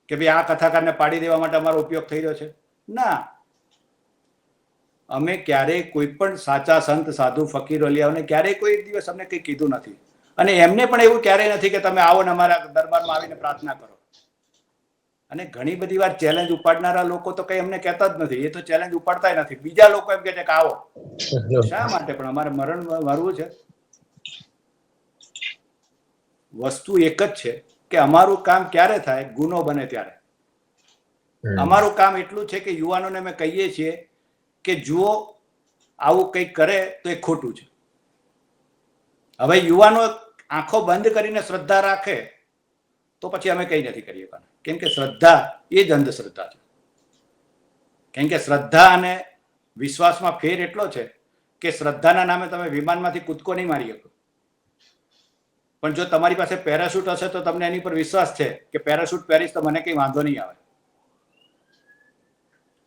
કે ભાઈ આ કથાકારને પાડી દેવા માટે અમારો ઉપયોગ થઈ રહ્યો છે? ના, અમે ક્યારેય કોઈ પણ સાચા સંત, સાધુ, ફકીર, અલિયાઓને ક્યારેય કોઈ દિવસ અમને કંઈ કીધું નથી. અને એમને પણ એવું ક્યારેય નથી કે તમે આવો ને અમારા દરબારમાં આવીને પ્રાર્થના કરો. અને ઘણી બધી વાર ચેલેન્જ ઉપાડનારા લોકો તો કઈ અમને કહેતા જ નથી. એ તો ચેલેન્જ ઉપાડતા નથી, બીજા લોકો એમ કે છે કે આવો. શા માટે? પણ અમારે મરણ મરવું છે? વસ્તુ એક જ છે કે અમારું કામ ક્યારે થાય? ગુનો બને ત્યારે. અમારું કામ એટલું છે કે યુવાનોને અમે કહીએ છીએ કે જુઓ, આવું કંઈક કરે તો એ ખોટું છે. હવે યુવાનો આંખો બંધ કરીને શ્રદ્ધા રાખે તો પછી અમે કંઈ નથી કરી શકવાના, કેમ કે શ્રદ્ધા એ જ અંધશ્રદ્ધા છે. કેમ કે શ્રદ્ધા અને વિશ્વાસમાં ફેર એટલો છે કે શ્રદ્ધાના નામે તમે વિમાનમાંથી કૂદકો નહીં મારી શકો, પણ જો તમારી પાસે પેરાશૂટ હશે તો તમને એની પર વિશ્વાસ છે કે પેરાશૂટ પહેરીશ તો મને કંઈ વાંધો નહીં આવે.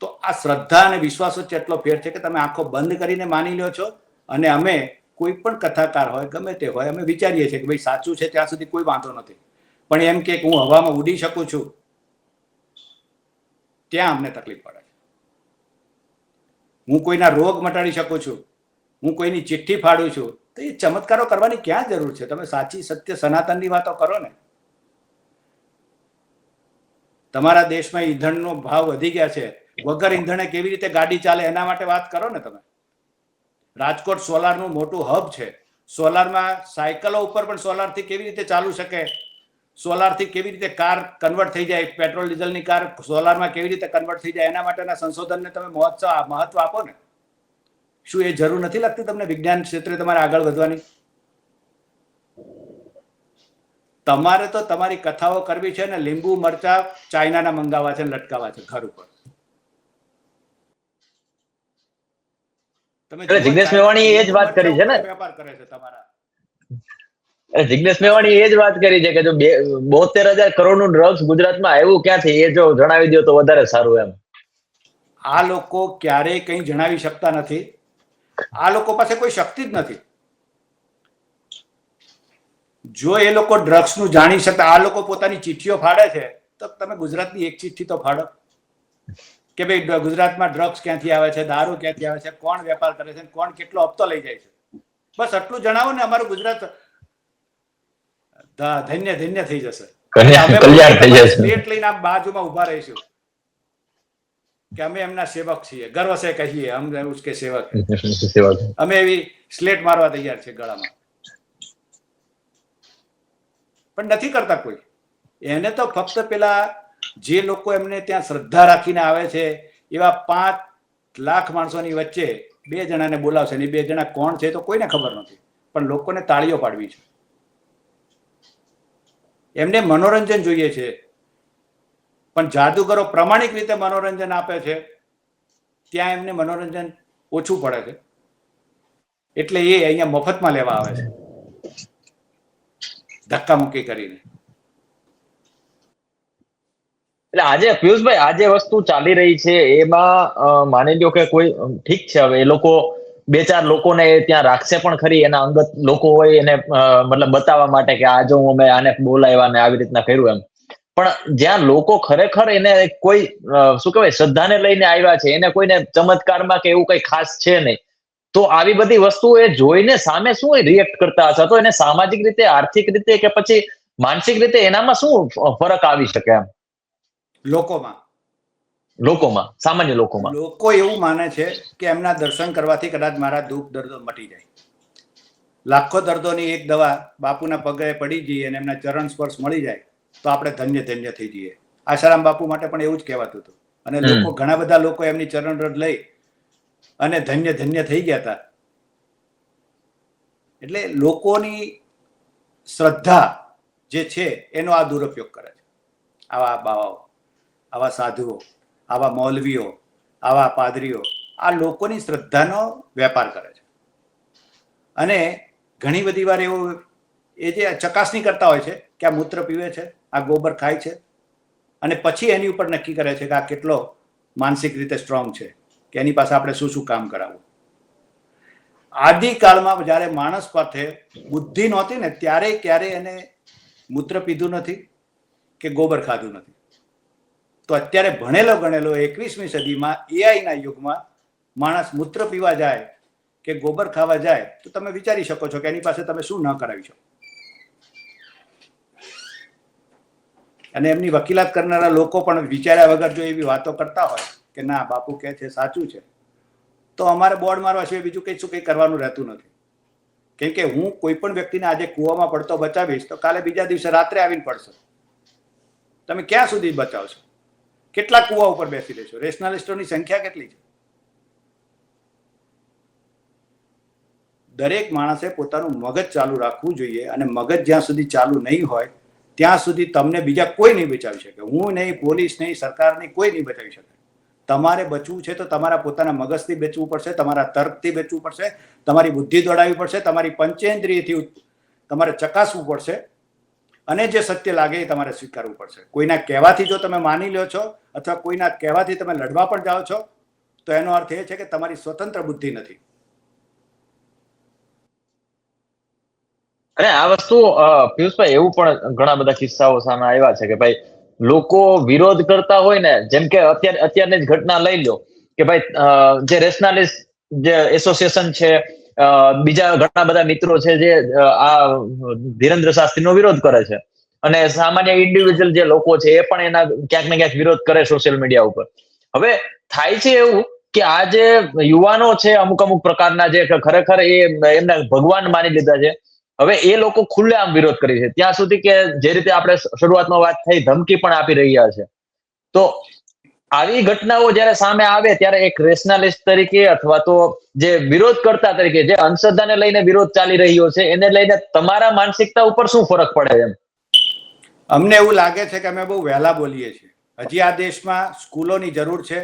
તો આ શ્રદ્ધા અને વિશ્વાસ વચ્ચે એટલો ફેર છે કે તમે આંખો બંધ કરીને માની લો છો, અને અમે કોઈ પણ કથાકાર હોય ગમે તે હોય અમે વિચારીએ છીએ કે ભાઈ સાચું છે ત્યાં સુધી કોઈ વાંધો નથી, પણ એમ કે હું હવામાં ઉડી શકું છું ત્યાં અમને તકલીફ પડે છે. હું કોઈના રોગ મટાડી શકું છું, હું કોઈની ચિઠ્ઠી ફાડું છું, તો એ ચમત્કારો કરવાની ક્યાં જરૂર છે? તમે સાચી સત્ય સનાતનની વાતો કરો ને. તમારા દેશમાં ઈંધણનો ભાવ વધી ગયા છે, વગર ઈંધણે કેવી રીતે ગાડી ચાલે એના માટે વાત કરો ને તમે. રાજકોટ સોલારનું મોટું હબ છે, સોલારમાં સાયકલો ઉપર પણ સોલારથી કેવી રીતે ચાલુ શકે, સોલારથી કેવી રીતે કાર કન્વર્ટ થઈ જાય, પેટ્રોલ ડીઝલની કાર સોલારમાં કેવી રીતે કન્વર્ટ થઈ જાય, એના માટેના સંશોધનને તમે મહત્વ આપો ને. શું એ જરૂર નથી લાગતી તમને વિજ્ઞાન ક્ષેત્રે તમારે આગળ વધવાની? તમારે તો તમારી કથાઓ કરવી છે ને લીંબુ મરચા ચાઇનાના મંગાવવા છે, લટકાવવા છે ઘર ઉપર. જિગ્નેશ મેવાણી એ જ વાત કરી છે ને, વેપાર કરે છે તમારા. જિગ્નેશ મેવાણી એ જ વાત કરી છે કે જો 72,000 કરોડનું ડ્રગ્સ ગુજરાતમાં આવ્યું ક્યાંથી એ જો જણાવી દો તો વધારે સારું એમ. આ લોકો ક્યારેય કંઈ જણાવી શકતા નથી. આ લોકો પાસે કોઈ શક્તિ જ નથી. જો એ લોકો ડ્રગ્સનું જાણી શકતા, આ લોકો પોતાની ચિઠ્ઠીઓ ફાડે છે તો તમે ગુજરાતની એક ચિઠ્ઠી તો ફાડો કે ભાઈ ગુજરાતમાં ડ્રગ્સ ક્યાંથી આવે છે, દારૂ ક્યાંથી આવે છે, કોણ વેપાર કરે છે, કોણ કેટલો હપ્તો લઈ જાય છે. બસ આટલું જણાવો ને, અમારું ગુજરાત ધન્ય ધન્ય થઈ જશે. કલ્યાણ થઈ જશે. સ્ટેટ લઈને આ બાજુમાં ઉભા રહીશું કે અમે એમના સેવક છીએ, ગર્વ સે કહીએ અમને ઉસકે સેવક. અમે એવી સ્લેટ મારવા તૈયાર છે ગળામાં, પણ નથી કરતા કોઈ. એને તો ફક્ત પેલા જે લોકો એમને ત્યાં શ્રદ્ધા રાખીને આવે છે એવા 5 લાખ માણસોની વચ્ચે 2 જણાને બોલાવશે, ને 2 જણા કોણ છે તો કોઈને ખબર નથી, પણ લોકોને તાળીઓ પાડવી છે. એમને મનોરંજન જોઈએ છે, પણ જાદુગરો પ્રામાણિક રીતે મનોરંજન આપે છે ત્યાં એમને મનોરંજન ઓછું પડે છે, એટલે એ અહીંયા મફતમાં લેવા આવે છે ધક્કા મુક્કી કરીને. એટલે આજે પિયુષભાઈ આ જે વસ્તુ ચાલી રહી છે એમાં માની લો કે કોઈ ઠીક છે, હવે એ લોકો 2-4 લોકોને ત્યાં રાખશે પણ ખરી, એના અંગત લોકો હોય એને મતલબ બતાવવા માટે કે આ જો અમે આને બોલાવ્યા ને આવી રીતના કર્યું એમ. પણ જ્યાં લોકો ખરેખર એને કોઈ શું કહેવાય શ્રદ્ધાને લઈને આવ્યા છે, એને કોઈને ચમત્કારમાં કે એવું કઈ ખાસ છે નહીં, તો આવી બધી વસ્તુઓ એ જોઈને સામે શું રિએક્ટ કરતા હશે? તો એને સામાજિક રીતે, આર્થિક રીતે કે પછી માનસિક રીતે એનામાં શું ફરક આવી શકે એમ? લોકોમાં સામાન્ય લોકોમાં લોકો એવું માને છે કે એમના દર્શન કરવાથી કદાચ મારા દુઃખ દર્દો મટી જાય. લાખો દર્દોની એક દવા બાપુના પગે પડી જઈએ અને એમના ચરણ સ્પર્શ મળી જાય તો આપણે ધન્ય ધન્ય થઈ જઈએ. આશારામ બાપુ માટે પણ એવું જ કહેવાતું હતું, અને લોકો ઘણા બધા લોકો એમની ચરણ રજ લઈ અને ધન્ય ધન્ય થઈ ગયા હતા. એટલે લોકોની શ્રદ્ધા જે છે એનો આ દુરુપયોગ કરે છે આવા બાવાઓ, આવા સાધુઓ, આવા મૌલવીઓ, આવા પાદરીઓ. આ લોકોની શ્રદ્ધાનો વેપાર કરે છે, અને ઘણી બધી વાર એવું એ જે ચકાસણી કરતા હોય છે કે આ મૂત્ર પીવે છે, આ ગોબર ખાય છે, અને પછી એની ઉપર નક્કી કરે છે કે આ કેટલો માનસિક રીતે સ્ટ્રોંગ છે, કે એની પાસે આપણે શું શું કામ કરાવવું. આદિકાળમાં જ્યારે માણસ પાસે બુદ્ધિ નહોતી ને ત્યારે ક્યારે એને મૂત્ર પીધું નથી કે ગોબર ખાધું નથી. તો અત્યારે ભણેલો ગણેલો 21મી સદીમાં એઆઈના યુગમાં માણસ મૂત્ર પીવા જાય કે ગોબર ખાવા જાય તો તમે વિચારી શકો છો કે એની પાસે તમે શું ન કરાવી શકો. અને એમની વકીલાત કરનારા લોકો પણ વિચાર્યા વગર જો એવી વાતો કરતા હોય કે ના બાપુ કહે છે સાચું છે, તો અમારે બોર્ડ મારવા સિવાય બીજું કંઈ કરવાનું રહેતું નથી. કેમ કે હું કોઈ પણ વ્યક્તિને આજે કૂવામાં પડતો બચાવીશ તો કાલે બીજા દિવસે રાત્રે આવીને પડશે. તમે ક્યાં સુધી બચાવશો? કેટલા કૂવા ઉપર બેસી લેશો? રેશનાલિસ્ટોની સંખ્યા કેટલી છે? દરેક માણસે પોતાનું મગજ ચાલુ રાખવું જોઈએ, અને મગજ જ્યાં સુધી ચાલુ નહીં હોય ત્યાં સુધી તમને બીજા કોઈ નહીં બચાવી શકે. હું નહીં, પોલીસ નહીં, સરકાર નહીં, કોઈ નહીં બચાવી શકે. તમારે બચવું છે તો તમારા પોતાના મગજથી બચવું પડશે, તમારા તર્કથી બચવું પડશે, તમારી બુદ્ધિ દોડાવવી પડશે, તમારી પંચેન્દ્રિયથી તમારે ચકાસવું પડશે, અને જે સત્ય લાગે એ તમારે સ્વીકારવું પડશે. કોઈના કહેવાથી જો તમે માની લો છો અથવા કોઈના કહેવાથી તમે લડવા પણ જાઓ છો તો એનો અર્થ એ છે કે તમારી સ્વતંત્ર બુદ્ધિ નથી. અને આ વસ્તુ પિયુષભાઈ એવું પણ ઘણા બધા કિસ્સાઓ સામે આવ્યા છે કે ભાઈ લોકો વિરોધ કરતા હોય ને, જેમ કે અત્યારની જ ઘટના લઈ લો કે ભાઈ જે રેશનાલિસ્ટ જે એસોસિએશન છે, બીજા ઘણા બધા મિત્રો છે જે આ ધીરેન્દ્ર શાસ્ત્રીનો વિરોધ કરે છે, અને સામાન્ય ઇન્ડિવિજ્યુઅલ જે લોકો છે એ પણ એના ક્યાંક ને ક્યાંક વિરોધ કરે સોશિયલ મીડિયા ઉપર. હવે થાય છે એવું કે આ જે યુવાનો છે અમુક અમુક પ્રકારના જે ખરેખર એ એમના ભગવાન માની લીધા છે, હવે એ લોકો ખુલ્લેઆમ વિરોધ કરી છે. ત્યાં સુધી કે જે રીતે આપણે શરૂઆતમાં વાત થઈ, ધમકી પણ આપી રહ્યા છે. તો આવી ઘટનાઓ જ્યારે સામે આવે ત્યારે એક રેશનાલિસ્ટ તરીકે અથવા તો જે વિરોધ કરતા તરીકે જે અંધશ્રદ્ધાને લઈને વિરોધ ચાલી રહ્યો છે એને લઈને તમારા માનસિકતા ઉપર શું ફરક પડે એમ? અમને એવું લાગે છે કે અમે બહુ વહેલા બોલીએ છીએ. હજી આ દેશમાં સ્કૂલોની જરૂર છે.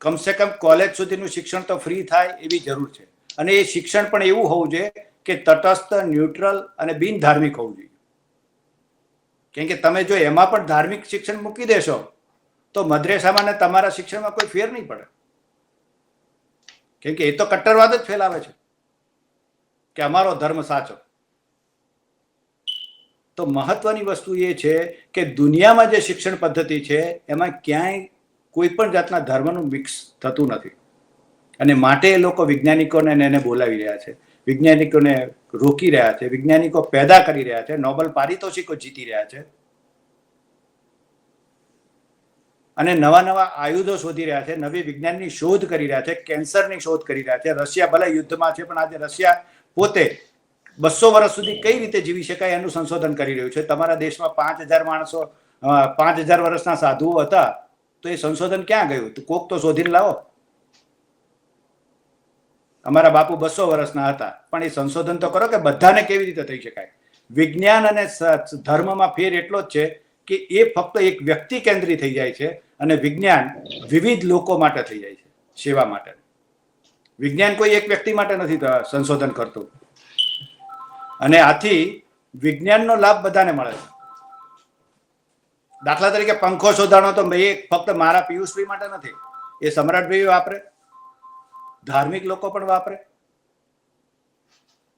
કમસે કમ કોલેજ સુધીનું શિક્ષણ તો ફ્રી થાય એવી જરૂર છે, અને એ શિક્ષણ પણ એવું હોવું જોઈએ કે તટસ્થ, ન્યુટ્રલ અને બિન ધાર્મિક હોવું જોઈએ. કેમ કે તમે જો એમાં પણ ધાર્મિક શિક્ષણ મૂકી દેશો તો મદ્રેસામાં ને તમારા શિક્ષણમાં કોઈ ફેર નહીં પડે. કેમ કે એ તો કટ્ટરવાદ જ ફેલાવે છે કે અમારો ધર્મ સાચો. તો મહત્વની વસ્તુ એ છે કે દુનિયામાં જે શિક્ષણ પદ્ધતિ છે એમાં ક્યાંય કોઈ પણ જાતના ધર્મનું મિક્સ થતું નથી, અને માટે એ લોકો વૈજ્ઞાનિકોને એને બોલાવી રહ્યા છે, વૈજ્ઞાનિકોને રોકી રહ્યા છે, વૈજ્ઞાનિકો પેદા કરી રહ્યા છે, નોબેલ પારિતોષિકો જીતી રહ્યા છે, અને નવા નવા આયુધો શોધી રહ્યા છે, નવી વિજ્ઞાનની શોધ કરી રહ્યા છે, કેન્સરની શોધ કરી રહ્યા છે. રશિયા ભલે યુદ્ધમાં છે પણ આજે રશિયા પોતે 200 વર્ષ સુધી કઈ રીતે જીવી શકાય એનું સંશોધન કરી રહ્યું છે. તમારા દેશમાં 5000 માણસો 5000 વર્ષના સાધુઓ હતા તો એ સંશોધન ક્યાં ગયું? તો કોક તો શોધીને લાવો. અમારા બાપુ 200 વર્ષના હતા પણ એ સંશોધન તો કરો કે બધાને કેવી રીતે થઈ શકાય. વિજ્ઞાન અને ધર્મમાં ફેર એટલો જ છે કે એ ફક્ત એક વ્યક્તિ કેન્દ્રી થઈ જાય છે, અને વિજ્ઞાન વિવિધ લોકો માટે થઈ જાય છે, સેવા માટે. વિજ્ઞાન કોઈ એક વ્યક્તિ માટે નથી સંશોધન કરતું, અને આથી વિજ્ઞાનનો લાભ બધાને મળે છે. દાખલા તરીકે પંખો શોધાણો તો એ ફક્ત મારા પિયુષભાઈ માટે નથી, એ સમ્રાટભાઈ વાપરે, ધાર્મિક લોકો પણ વાપરે,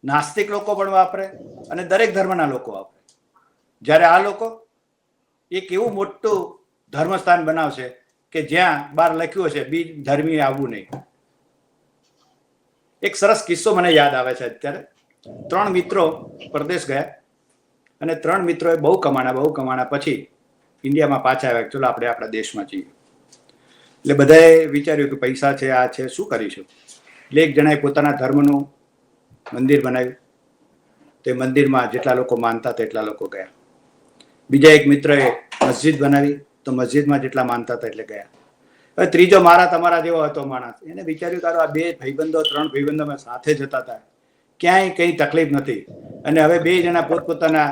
નાસ્તિક લોકો પણ વાપરે, અને દરેક ધર્મના લોકો વાપરે. જ્યારે આ લોકો એક એવું મોટું ધર્મસ્થાન બનાવશે કે જ્યાં બહાર લખ્યું હશે બીજ ધર્મી આવવું નહીં. એક સરસ કિસ્સો મને યાદ આવે છે અત્યારે. 3 મિત્રો પરદેશ ગયા, અને 3 મિત્રોએ બહુ કમાણા પછી ઇન્ડિયામાં પાછા આવ્યા. ચલો આપણે આપણા દેશમાં જઈએ. એટલે બધાએ વિચાર્યું કે પૈસા છે, આ છે, શું કરીશું? એટલે એક જણાએ પોતાના ધર્મનું મંદિર બનાવ્યું. તે મંદિરમાં જેટલા લોકો માનતા હતા એટલા લોકો ગયા. બીજા એક મિત્રએ મસ્જિદ બનાવી, તો મસ્જિદમાં જેટલા માનતા હતા એટલે ગયા. હવે ત્રીજો મારા તમારા જેવો હતો માણસ, એને વિચાર્યું કે આ 2 ભાઈબંધો 3 ભાઈબંધો મેં સાથે જતા હતા, ક્યાંય કઈ તકલીફ નથી, અને હવે 2 જણા પોતપોતાના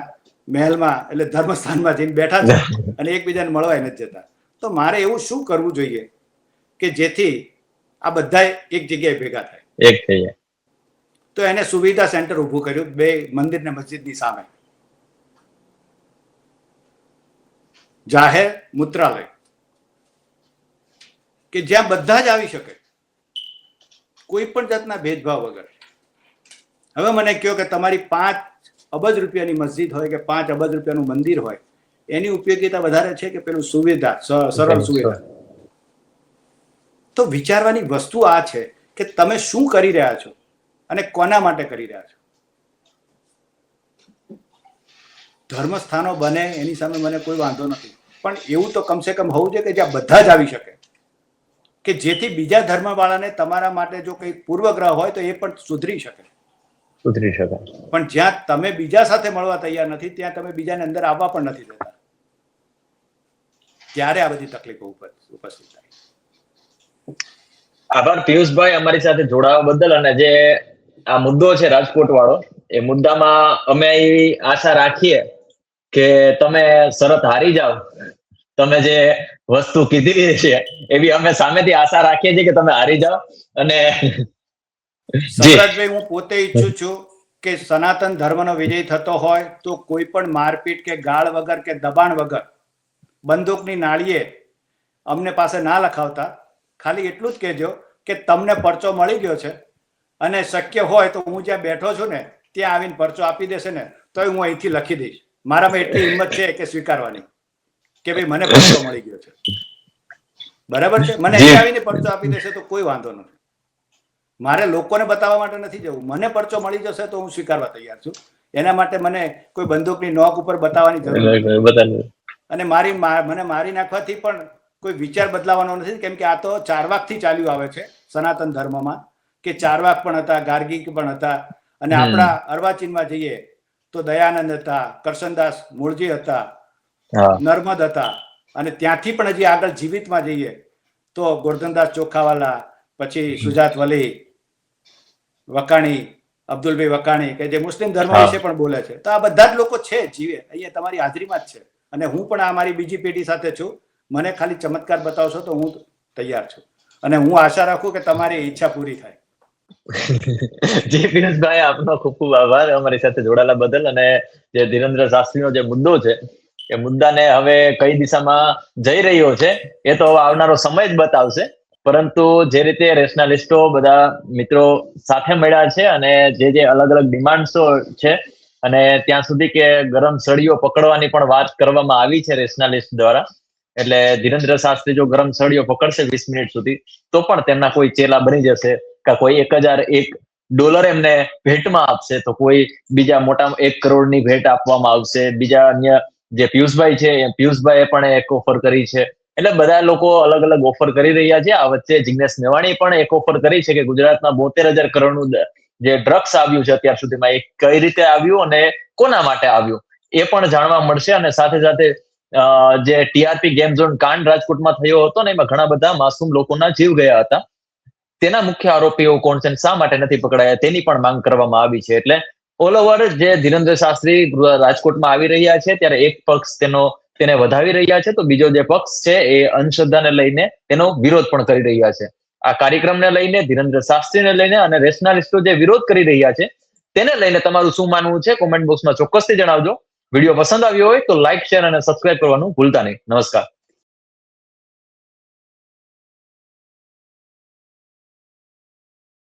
મહેલમાં એટલે ધર્મસ્થાનમાં જઈને બેઠા છે અને એકબીજાને મળવા નથી જતા. તો મારે એવું શું કરવું જોઈએ કે જેથી આ બધા એક જગ્યાએ ભેગા થાય, એક થઈ જાય? તો એને સુવિધા સેન્ટર ઊભું કર્યું 2 મંદિર ને મસ્જિદની સામે. જાહેર મૂત્રાલય કે જ્યાં બધા જ આવી શકે, કોઈ પણ જાતના ભેદભાવ વગર. હવે મને કહો કે તમારી 5 અબજ રૂપિયાની મસ્જિદ હોય કે 5 અબજ રૂપિયાનું મંદિર હોય, એની ઉપયોગિતા વધારે છે કે પેલું સુવિધા, સરળ સુવિધા? તો વિચારવાની વસ્તુ આ છે કે તમે શું કરી રહ્યા છો અને કોના માટે કરી રહ્યા છો. ધર્મસ્થાનો બને એની સામે મને કોઈ વાંધો નથી, પણ એવું તો કમસે કમ હોવું જોઈએ કે જ્યાં બધા જ આવી શકે, કે જેથી બીજા ધર્મવાળાને તમારા માટે જો કંઈ પૂર્વગ્રહ હોય તો એ પણ સુધરી શકે. પણ જ્યાં તમે બીજા સાથે મળવા તૈયાર નથી ત્યાં તમે બીજાને અંદર આવવા પણ નથી દેતા, ત્યારે આ બધી તકલીફો ઉપસ્થિત થાય. આભાર પિયુષભાઈ અમારી સાથે જોડાવા બદલ, અને જે આ મુદ્દો છે રાજકોટ વાળો, એ મુદ્દામાં અમે એવી આશા રાખીએ કે તમે શરત હારી જાઓ, તમે જે વસ્તુ કીધી છે એવી અમે સામેથી આશા રાખીએ છીએ કે તમે હારી જાઓ. અને સમ્રાટભાઈ, હું પોતે ઈચ્છું છું કે સનાતન ધર્મનો વિજય થતો હોય તો કોઈ પણ મારપીટ કે ગાળ વગર કે દબાણ વગર બંદૂકની નાળીએ અમને પાસે ના લખાવતા, ખાલી એટલું જ કહેજો કે તમને પરચો મળી ગયો છે અને શક્ય હોય તો હું જ્યાં બેઠો છું ને ત્યાં આવીને પરચો આપી દેશે ને તો હું અહીંથી લખી દઈશ. મારામાં એટલી હિંમત છે કે સ્વીકારવાની કે ભાઈ મને પરચો મળી ગયો છે. બરાબર છે? મને અહીં આવીને પરચો આપી દેશે તો કોઈ વાંધો નથી. મારે લોકોને બતાવવા માટે નથી જવું. મને પરચો મળી જશે તો હું સ્વીકારવા તૈયાર છું. એના માટે મને કોઈ બંદૂકની નોક ઉપર બતાવવાની જરૂર નથી. અને મને મારી નાખવાથી પણ કોઈ વિચાર બદલાવાનો નથી, કેમ કે આ તો ચારવાકથી ચાલ્યું આવે છે સનાતન ધર્મમાં, કે ચારવાક પણ હતા, ગાર્ગિક પણ હતા. અને આપણા અર્વાચીનમાં જઈએ તો દયાનંદ હતા, કરશનદાસ મૂળજી હતા, નર્મદ હતા, અને ત્યાંથી પણ હજી આગળ જીવિતમાં જઈએ તો ગોરધનદાસ ચોખાવાલા, પછી સુજાત વલી, વકાણી, અબ્દુલભાઈ વકાણી, કે જે મુસ્લિમ ધર્મ વિશે પણ બોલે છે. તો આ બધા જ લોકો છે, જીવે, અહીંયા તમારી હાજરીમાં જ છે. અને હું પણ આ મારી બીજી પેઢી સાથે છું. મને ખાલી ચમત્કાર બતાવશો તો હું તૈયાર છું. અને હું આશા રાખું કે તમારી ઈચ્છા પૂરી થાય. જી પિયુષભાઈ, આપનો ખૂબ ખૂબ આભાર અમારી સાથે જોડાયેલા બદલ. અને જે ધીરેન્દ્ર શાસ્ત્રીનો જે મુદ્દો છે એ મુદ્દાને હવે કઈ દિશામાં જઈ રહ્યો છે એ તો આવનારો સમય જ બતાવશે. પરંતુ જે રીતે રેશનાલિસ્ટો બધા મિત્રો સાથે મળ્યા છે અને જે અલગ અલગ ડિમાન્ડ્સો છે, અને ત્યાં સુધી કે ગરમ સળીઓ પકડવાની પણ વાત કરવામાં આવી છે રેશનાલિસ્ટ દ્વારા. એટલે ધીરેન્દ્ર શાસ્ત્રી જો ગરમ સળીઓ પકડશે 20 મિનિટ સુધી તો પણ તેમના કોઈ ચેલા બની જશે, કે કોઈ $1001 એમને ભેટમાં આપશે, તો કોઈ બીજા મોટા 1 કરોડની ભેટ આપવામાં આવશે. બીજા અન્ય જે પિયુષભાઈ છે, પિયુષભાઈએ પણ એક ઓફર કરી છે. એટલે બધા લોકો અલગ અલગ ઓફર કરી રહ્યા છે. આ વચ્ચે જિગ્નેશ મેવાણી પણ એક ઓફર કરી છે કે ગુજરાતમાં 72,000 કરોડનું જે ડ્રગ્સ આવ્યું છે અત્યાર સુધીમાં, એ કઈ રીતે આવ્યું અને કોના માટે આવ્યું એ પણ જાણવા મળશે. અને સાથે સાથે જે ટીઆરપી ગેમ ઝોન કાંડ રાજકોટમાં થયો હતો ને, એમાં ઘણા બધા માસૂમ લોકોના જીવ ગયા હતા. તેના મુખ્ય આરોપીઓ કોણ છે, શા માટે નથી પકડાયા, તેની પણ માંગ કરવામાં આવી છે. એટલે ઓલ ઓવર જે ધીરેન્દ્ર શાસ્ત્રી રાજકોટમાં આવી રહ્યા છે, ત્યારે એક પક્ષ તેને વધાવી રહ્યા છે, તો બીજો જે પક્ષ છે એ અંધશ્રદ્ધાને લઈને તેનો વિરોધ પણ કરી રહ્યા છે. આ કાર્યક્રમને લઈને, ધીરેન્દ્ર શાસ્ત્રીને લઈને અને રેશનાલિસ્ટો જે વિરોધ કરી રહ્યા છે તેને લઈને તમારું શું માનવું છે કોમેન્ટ બોક્સમાં ચોક્કસથી જણાવજો. વિડીયો પસંદ આવ્યો હોય તો લાઇક, શેર અને સબસ્ક્રાઇબ કરવાનું ભૂલતા નહીં. નમસ્કાર.